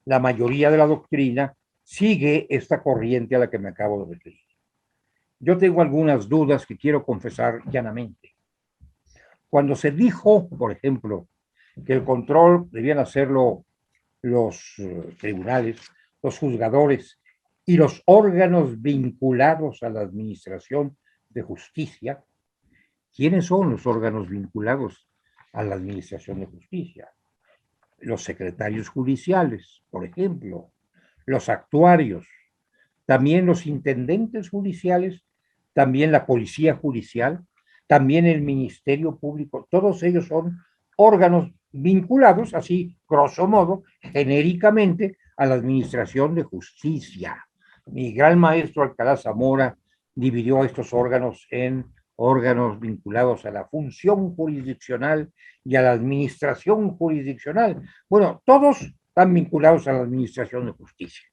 de la doctrina sigue esta corriente a la que me acabo de referir. Yo tengo algunas dudas que quiero confesar llanamente. Cuando se dijo, por ejemplo, que el control debían hacerlo los tribunales, los juzgadores y los órganos vinculados a la administración de justicia, ¿quiénes son los órganos vinculados a la administración de justicia? Los secretarios judiciales, por ejemplo, los actuarios, también los intendentes judiciales, también la policía judicial, también el Ministerio Público, todos ellos son órganos vinculados, así grosso modo, genéricamente, a la administración de justicia. Mi gran maestro Alcalá Zamora dividió estos órganos en órganos vinculados a la función jurisdiccional y a la administración jurisdiccional. Bueno, todos están vinculados a la administración de justicia.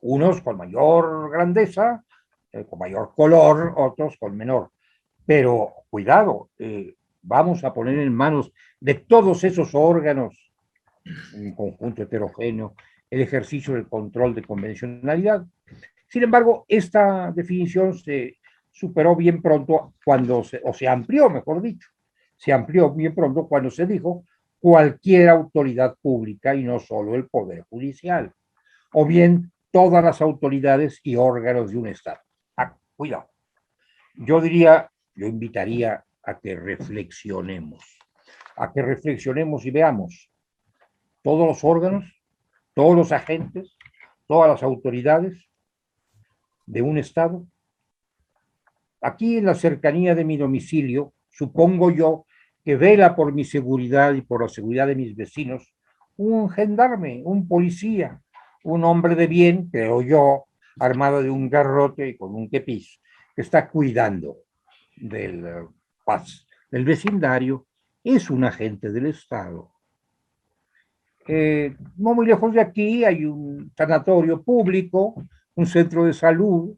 Unos con mayor grandeza, con mayor color, otros con menor. Pero cuidado, vamos a poner en manos de todos esos órganos, un conjunto heterogéneo, el ejercicio del control de convencionalidad. Sin embargo, esta definición se superó bien pronto cuando se amplió, mejor dicho, se amplió bien pronto cuando se dijo cualquier autoridad pública y no solo el Poder Judicial, o bien todas las autoridades y órganos de un Estado. Cuidado. Yo invitaría a que reflexionemos y veamos todos los órganos, todos los agentes, todas las autoridades de un Estado. Aquí en la cercanía de mi domicilio, supongo yo que vela por mi seguridad y por la seguridad de mis vecinos un gendarme, un policía, un hombre de bien, creo yo, armado de un garrote y con un kepis, que está cuidando del paz del vecindario, es un agente del Estado. No muy lejos de aquí hay un sanatorio público, un centro de salud,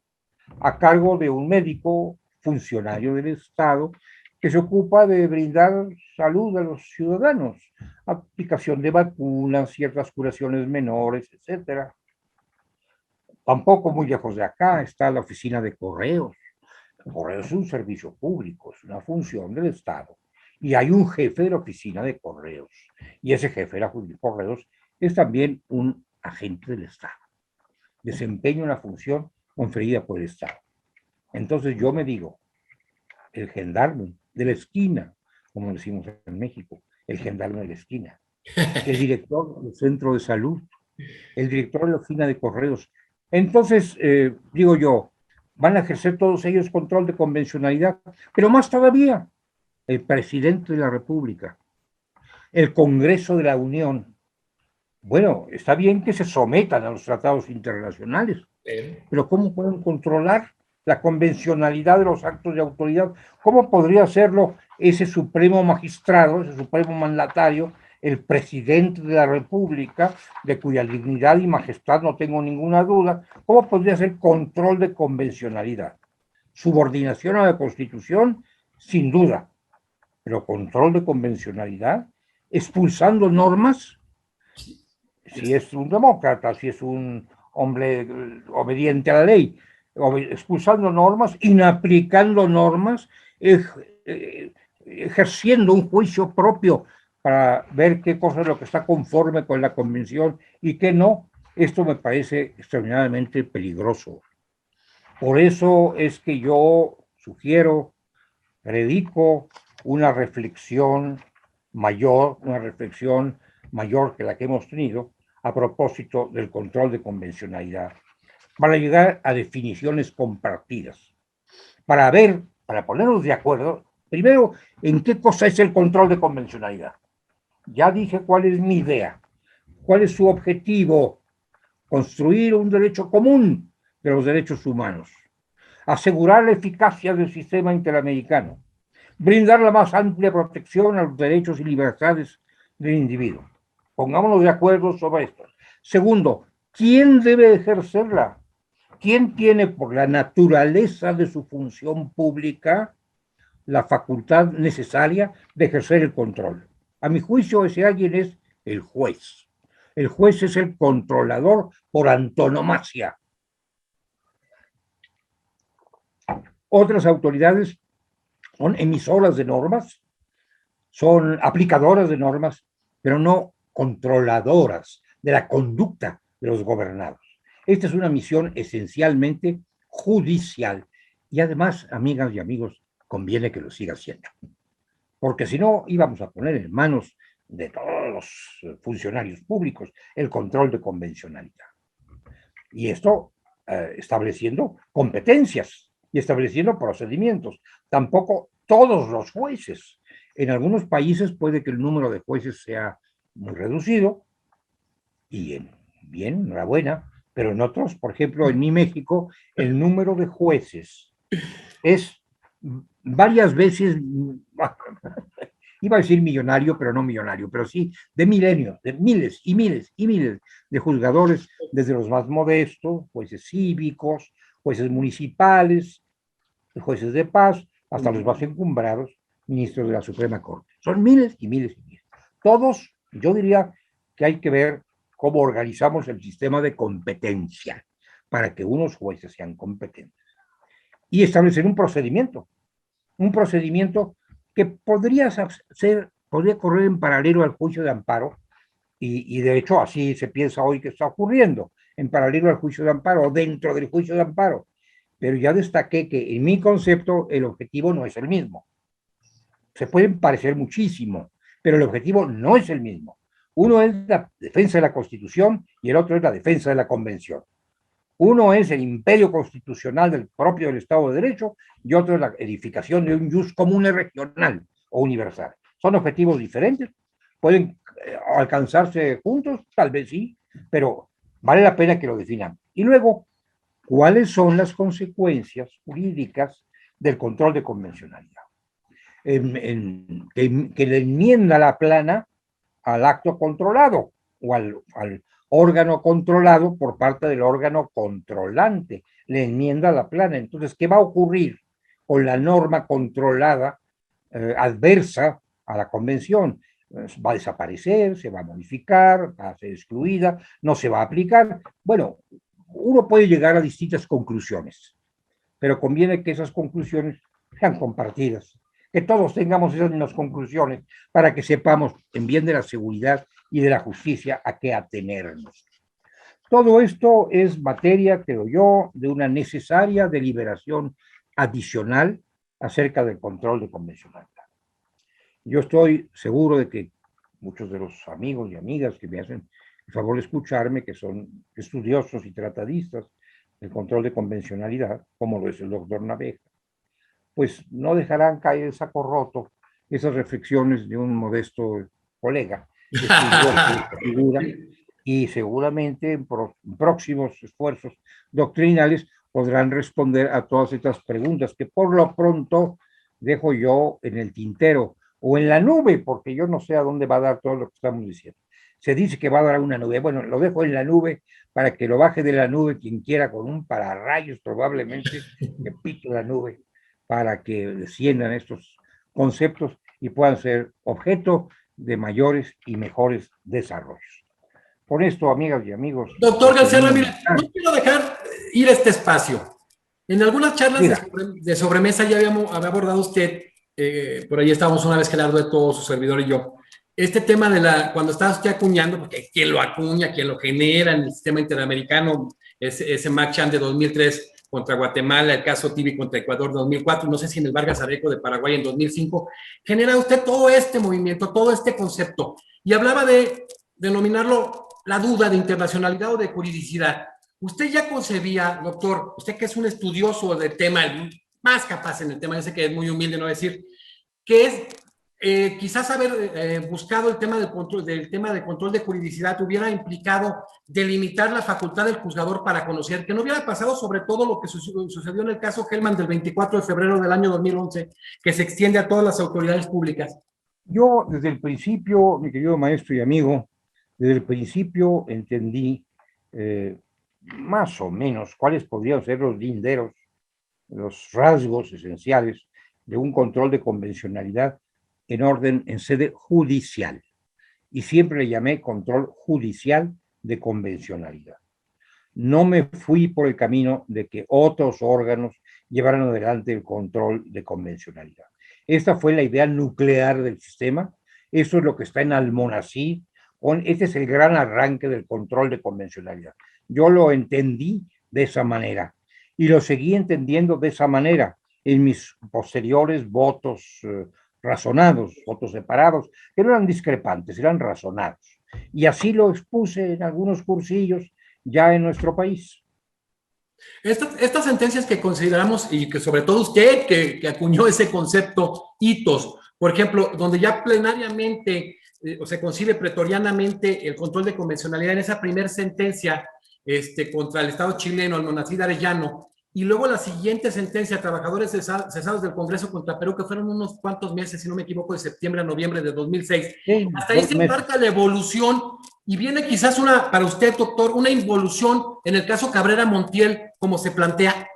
a cargo de un médico funcionario del Estado que se ocupa de brindar salud a los ciudadanos, aplicación de vacunas, ciertas curaciones menores, etcétera. Tampoco muy lejos de acá está la oficina de correos. El correo es un servicio público, es una función del Estado. Y hay un jefe de la oficina de correos. Y ese jefe de la oficina de correos es también un agente del Estado. Desempeña una función conferida por el Estado. Entonces yo me digo, el gendarme de la esquina, como decimos en México, el gendarme de la esquina, el director del centro de salud, el director de la oficina de correos. Entonces, digo yo, van a ejercer todos ellos control de convencionalidad, pero más todavía, el presidente de la República, el Congreso de la Unión. Bueno, está bien que se sometan a los tratados internacionales, pero ¿cómo pueden controlar la convencionalidad de los actos de autoridad? ¿Cómo podría hacerlo ese supremo magistrado, ese supremo mandatario, el presidente de la República, de cuya dignidad y majestad no tengo ninguna duda? ¿Cómo podría hacer control de convencionalidad? Subordinación a la Constitución, sin duda, pero control de convencionalidad, expulsando normas, si es un demócrata, si es un hombre obediente a la ley, expulsando normas, inaplicando normas, ejerciendo un juicio propio para ver qué cosa es lo que está conforme con la convención y qué no. Esto me parece extraordinariamente peligroso. Por eso es que yo sugiero, predico una reflexión mayor que la que hemos tenido a propósito del control de convencionalidad, para llegar a definiciones compartidas, para ponernos de acuerdo, primero, en qué cosa es el control de convencionalidad. Ya dije cuál es mi idea, cuál es su objetivo: construir un derecho común de los derechos humanos, asegurar la eficacia del sistema interamericano, brindar la más amplia protección a los derechos y libertades del individuo. Pongámonos de acuerdo sobre esto. Segundo, ¿Quién debe ejercerla? ¿Quién tiene por la naturaleza de su función pública la facultad necesaria de ejercer el control? A mi juicio, ese alguien es el juez. El juez es el controlador por antonomasia. Otras autoridades son emisoras de normas, son aplicadoras de normas, pero no controladoras de la conducta de los gobernados. Esta es una misión esencialmente judicial y además, amigas y amigos, conviene que lo siga siendo, porque si no íbamos a poner en manos de todos los funcionarios públicos el control de convencionalidad. Y esto estableciendo competencias y estableciendo procedimientos. Tampoco todos los jueces. En algunos países puede que el número de jueces sea muy reducido y bien, enhorabuena, pero en otros, por ejemplo, en mi México, el número de jueces es varias veces, iba a decir millonario, pero no millonario, pero sí de milenios, de miles y miles y miles de juzgadores, desde los más modestos, jueces cívicos, jueces municipales, jueces de paz, hasta los más encumbrados, ministros de la Suprema Corte. Son miles y miles y miles. Todos, yo diría que hay que ver cómo organizamos el sistema de competencia para que unos jueces sean competentes y establecer un procedimiento que podría correr en paralelo al juicio de amparo, y de hecho así se piensa hoy que está ocurriendo, en paralelo al juicio de amparo o dentro del juicio de amparo. Pero ya destaqué que en mi concepto el objetivo no es el mismo. Se pueden parecer muchísimo, pero el objetivo no es el mismo. Uno es la defensa de la Constitución y el otro es la defensa de la Convención. Uno es el imperio constitucional del propio del Estado de Derecho y otro es la edificación de un jus comune regional o universal. Son objetivos diferentes, pueden alcanzarse juntos, tal vez sí, pero vale la pena que lo definan. Y luego, ¿cuáles son las consecuencias jurídicas del control de convencionalidad? Que le enmienda la plana al acto controlado o al órgano controlado por parte del órgano controlante, le enmienda la plana. Entonces, ¿qué va a ocurrir con la norma controlada adversa a la convención? Va a desaparecer, se va a modificar, va a ser excluida, no se va a aplicar. Bueno, uno puede llegar a distintas conclusiones, pero conviene que esas conclusiones sean compartidas, que todos tengamos esas mismas conclusiones para que sepamos, en bien de la seguridad y de la justicia, a qué atenernos. Todo esto es materia, creo yo, de una necesaria deliberación adicional acerca del control de convencionalidad. Yo estoy seguro de que muchos de los amigos y amigas que me hacen el favor de escucharme, que son estudiosos y tratadistas del control de convencionalidad, como lo es el doctor Naveja, pues no dejarán caer el saco roto esas reflexiones de un modesto colega, figura, y seguramente en próximos esfuerzos doctrinales podrán responder a todas estas preguntas que por lo pronto dejo yo en el tintero o en la nube, porque yo no sé a dónde va a dar todo lo que estamos diciendo. Se dice que va a dar una nube, bueno, lo dejo en la nube para que lo baje de la nube quien quiera con un pararrayos probablemente que pite la nube para que desciendan estos conceptos y puedan ser objeto de mayores y mejores desarrollos. Con esto, amigas y amigos. Doctor García Ramírez, no quiero dejar ir este espacio. En algunas charlas de sobremesa ya había abordado usted, por ahí estábamos una vez Gerardo de todo, su servidor y yo, este tema de cuando estaba usted acuñando, porque quién lo acuña, quién lo genera en el sistema interamericano, ese Mac-Chan de 2003 contra Guatemala, el caso Tibi contra Ecuador de 2004, no sé si en el Vargas Areco de Paraguay en 2005, genera usted todo este movimiento, todo este concepto, y hablaba de denominarlo la duda de internacionalidad o de juridicidad. Usted ya concebía, doctor, usted que es un estudioso del tema, más capaz en el tema, yo sé que es muy humilde no decir, que es quizás haber buscado el tema de control de juridicidad hubiera implicado delimitar la facultad del juzgador para conocer, que no hubiera pasado sobre todo lo que sucedió en el caso Hellman del 24 de febrero del año 2011, que se extiende a todas las autoridades públicas. Yo desde el principio, mi querido maestro y amigo, desde el principio entendí más o menos cuáles podrían ser los linderos, los rasgos esenciales de un control de convencionalidad en sede judicial. Y siempre le llamé control judicial de convencionalidad. No me fui por el camino de que otros órganos llevaran adelante el control de convencionalidad. Esta fue la idea nuclear del sistema. Eso es lo que está en Almonacid. Este es el gran arranque del control de convencionalidad. Yo lo entendí de esa manera y lo seguí entendiendo de esa manera en mis posteriores votos razonados, votos separados, que no eran discrepantes, eran razonados. Y así lo expuse en algunos cursillos ya en nuestro país. Estas sentencias que consideramos, y que sobre todo usted, que acuñó ese concepto, hitos, por ejemplo, donde ya plenariamente o se concibe pretorianamente el control de convencionalidad en esa primera sentencia contra el Estado chileno, Almonacid Arellano, y luego la siguiente sentencia, trabajadores cesados del Congreso contra Perú, que fueron unos cuantos meses, si no me equivoco, de septiembre a noviembre de 2006. Sí, hasta ahí se embarca la evolución y viene quizás para usted, doctor, una involución en el caso Cabrera Montiel, como se plantea.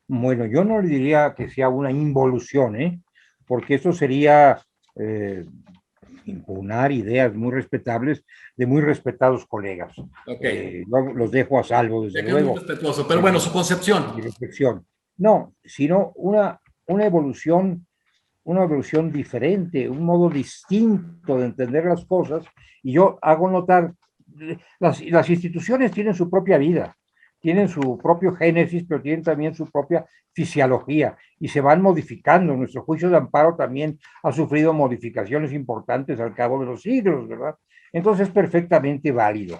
Bueno, yo no le diría que sea una involución, porque eso sería impugnar ideas muy respetables de muy respetados colegas. Okay. Los dejo a salvo, desde luego. Muy respetuoso, pero bueno, su concepción. Mi reflexión. No, sino una evolución diferente, un modo distinto de entender las cosas. Y yo hago notar, las instituciones tienen su propia vida, tienen su propio génesis, pero tienen también su propia fisiología y se van modificando. Nuestro juicio de amparo también ha sufrido modificaciones importantes al cabo de los siglos, ¿verdad? Entonces es perfectamente válido,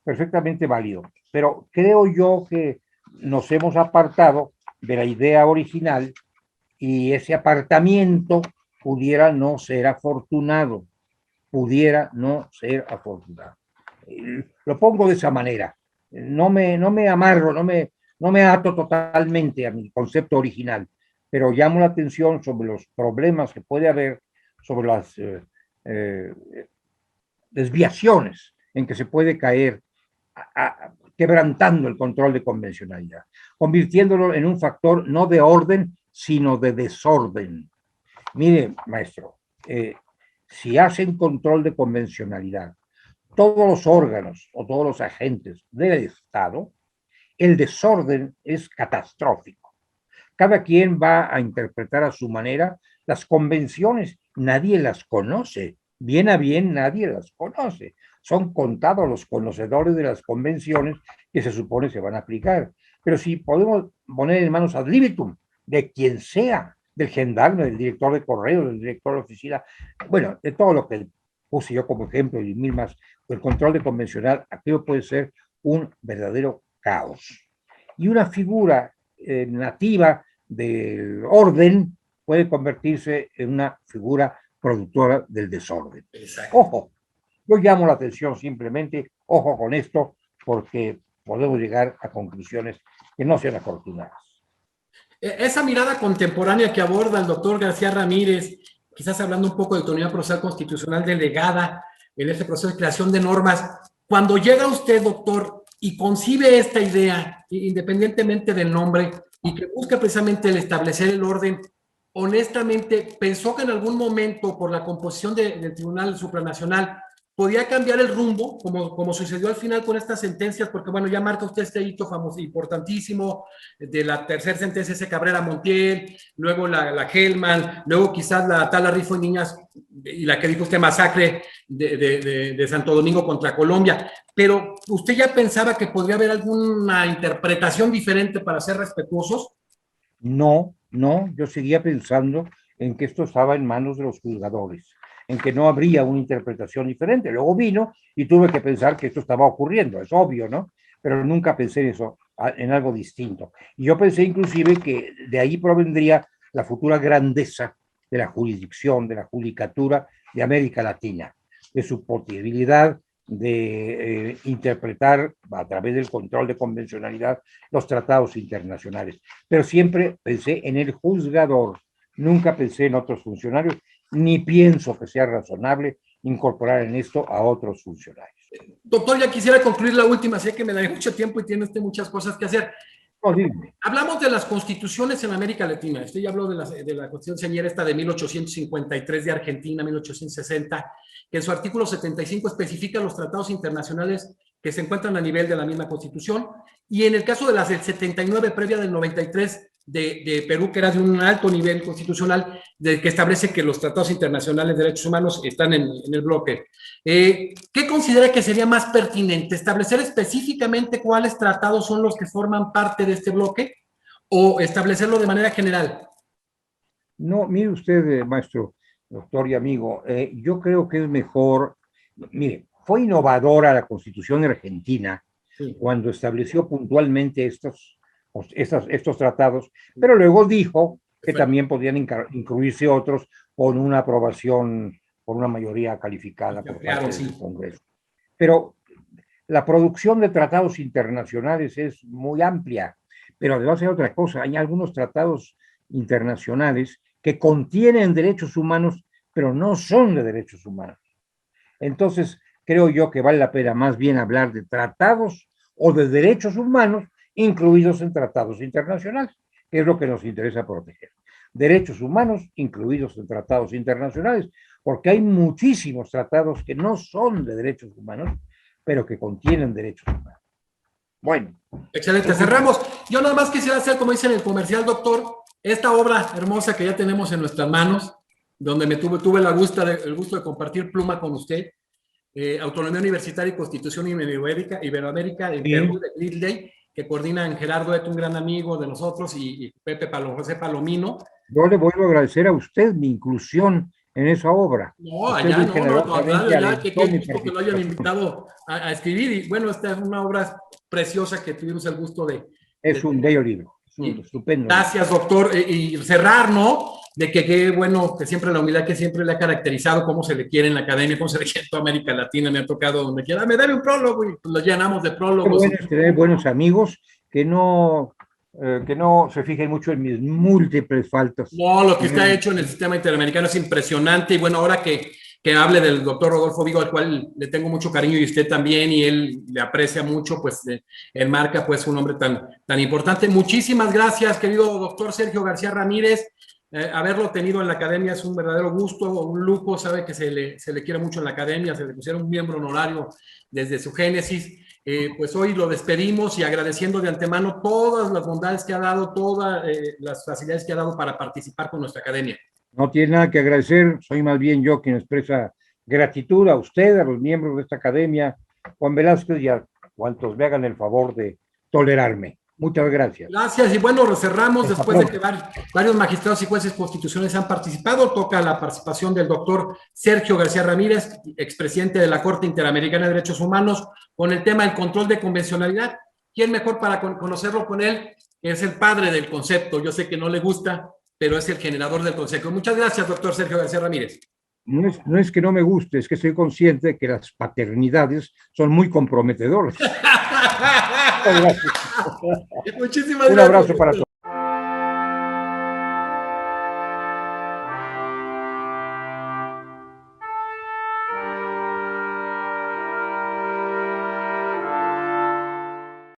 perfectamente válido. Pero creo yo que nos hemos apartado de la idea original y ese apartamiento pudiera no ser afortunado, pudiera no ser afortunado. Lo pongo de esa manera. No me amarro, no me ato totalmente a mi concepto original, pero llamo la atención sobre los problemas que puede haber, sobre las desviaciones en que se puede caer quebrantando el control de convencionalidad, convirtiéndolo en un factor no de orden, sino de desorden. Mire, maestro, si hacen control de convencionalidad todos los órganos o todos los agentes del Estado, el desorden es catastrófico. Cada quien va a interpretar a su manera las convenciones, nadie las conoce, bien a bien nadie las conoce. Son contados los conocedores de las convenciones que se supone se van a aplicar. Pero si podemos poner en manos ad libitum de quien sea, del gendarme, del director de correo, del director de oficina, bueno, de todo lo que puse yo como ejemplo y mil más, el control de convencional, aquello puede ser un verdadero caos. Y una figura nativa del orden puede convertirse en una figura productora del desorden. Exacto. Ojo, yo llamo la atención simplemente, ojo con esto, porque podemos llegar a conclusiones que no sean afortunadas. Esa mirada contemporánea que aborda el doctor García Ramírez, quizás hablando un poco de autonomía procesal constitucional delegada en este proceso de creación de normas, cuando llega usted, doctor, y concibe esta idea, independientemente del nombre, y que busca precisamente el establecer el orden, honestamente, ¿pensó que en algún momento, por la composición del Tribunal Supranacional, podía cambiar el rumbo, como sucedió al final con estas sentencias? Porque, bueno, ya marca usted este hito famoso, importantísimo, de la tercera sentencia, ese Cabrera Montiel, luego la Hellman, luego quizás la Tala Rifo y Niñas, y la que dijo usted, masacre de Santo Domingo contra Colombia. Pero, ¿usted ya pensaba que podría haber alguna interpretación diferente para ser respetuosos? No, yo seguía pensando en que esto estaba en manos de los juzgadores, en que no habría una interpretación diferente. Luego vino y tuve que pensar que esto estaba ocurriendo, es obvio, ¿no? Pero nunca pensé en eso, en algo distinto. Y yo pensé inclusive que de ahí provendría la futura grandeza de la jurisdicción, de la judicatura de América Latina, de su posibilidad de interpretar a través del control de convencionalidad los tratados internacionales. Pero siempre pensé en el juzgador, nunca pensé en otros funcionarios, ni pienso que sea razonable incorporar en esto a otros funcionarios. Doctor, ya quisiera concluir la última, sé que me da mucho tiempo y tiene usted muchas cosas que hacer. No, dime. Hablamos de las constituciones en América Latina. Usted ya habló de la Constitución señera esta de 1853 de Argentina, 1860, que en su artículo 75 especifica los tratados internacionales que se encuentran a nivel de la misma Constitución. Y en el caso de las del 79, previa del 93 de Perú, que era de un alto nivel constitucional, que establece que los tratados internacionales de derechos humanos están en el bloque. ¿Qué considera que sería más pertinente? ¿Establecer específicamente cuáles tratados son los que forman parte de este bloque o establecerlo de manera general? No, mire usted, maestro, doctor y amigo, yo creo que es mejor, mire, fue innovadora la Constitución argentina Sí. cuando estableció puntualmente estos tratados, pero luego dijo que también podían incluirse otros con una aprobación, por una mayoría calificada por parte del Congreso. Pero la producción de tratados internacionales es muy amplia, pero además hay otra cosa, hay algunos tratados internacionales que contienen derechos humanos, pero no son de derechos humanos. Entonces, creo yo que vale la pena más bien hablar de tratados o de derechos humanos incluidos en tratados internacionales, que es lo que nos interesa proteger. Derechos humanos incluidos en tratados internacionales, porque hay muchísimos tratados que no son de derechos humanos, pero que contienen derechos humanos. Bueno. Excelente, cerramos. Yo nada más quisiera hacer, como dice en el comercial, doctor, esta obra hermosa que ya tenemos en nuestras manos, donde tuve el gusto de compartir pluma con usted, Autonomía Universitaria y Constitución Iberoamérica de Perú, de Gridley, que coordinan Gerardo Eto, un gran amigo de nosotros, y José Palomino. Yo le vuelvo a agradecer a usted mi inclusión en esa obra. No, allá no, ya que gusto que lo hayan invitado a escribir, y bueno, esta es una obra preciosa que tuvimos el gusto de... Es un bello libro, es un estupendo. Gracias, doctor, y cerrar, ¿no? De que qué bueno, que siempre la humildad que siempre le ha caracterizado, cómo se le quiere en la academia, cómo se le quiere en toda América Latina, me ha tocado donde quiera, me debe un prólogo, y pues lo llenamos de prólogos. Bueno es tener buenos amigos que no se fijen mucho en mis múltiples faltas. No, lo que usted ha hecho en el sistema interamericano es impresionante, y bueno, ahora que hable del doctor Rodolfo Vigo, al cual le tengo mucho cariño, y usted también, y él le aprecia mucho, pues él marca pues un hombre tan importante. Muchísimas gracias, querido doctor Sergio García Ramírez. Haberlo tenido en la academia es un verdadero gusto, un lujo, sabe que se le quiere mucho en la academia, se le pusieron un miembro honorario desde su génesis. Pues hoy lo despedimos y agradeciendo de antemano todas las bondades que ha dado, todas las facilidades que ha dado para participar con nuestra academia. No tiene nada que agradecer, soy más bien yo quien expresa gratitud a usted, a los miembros de esta academia, Juan Velázquez, y a cuantos me hagan el favor de tolerarme. Muchas gracias. Gracias, y bueno, lo cerramos después de que varios magistrados y jueces constitucionales han participado. Toca la participación del doctor Sergio García Ramírez, expresidente de la Corte Interamericana de Derechos Humanos, con el tema del control de convencionalidad. ¿Quién mejor para conocerlo con él? Es el padre del concepto. Yo sé que no le gusta, pero es el generador del concepto. Muchas gracias, doctor Sergio García Ramírez. No es que no me guste, es que soy consciente de que las paternidades son muy comprometedoras. Muchísimas gracias. Un abrazo para todos.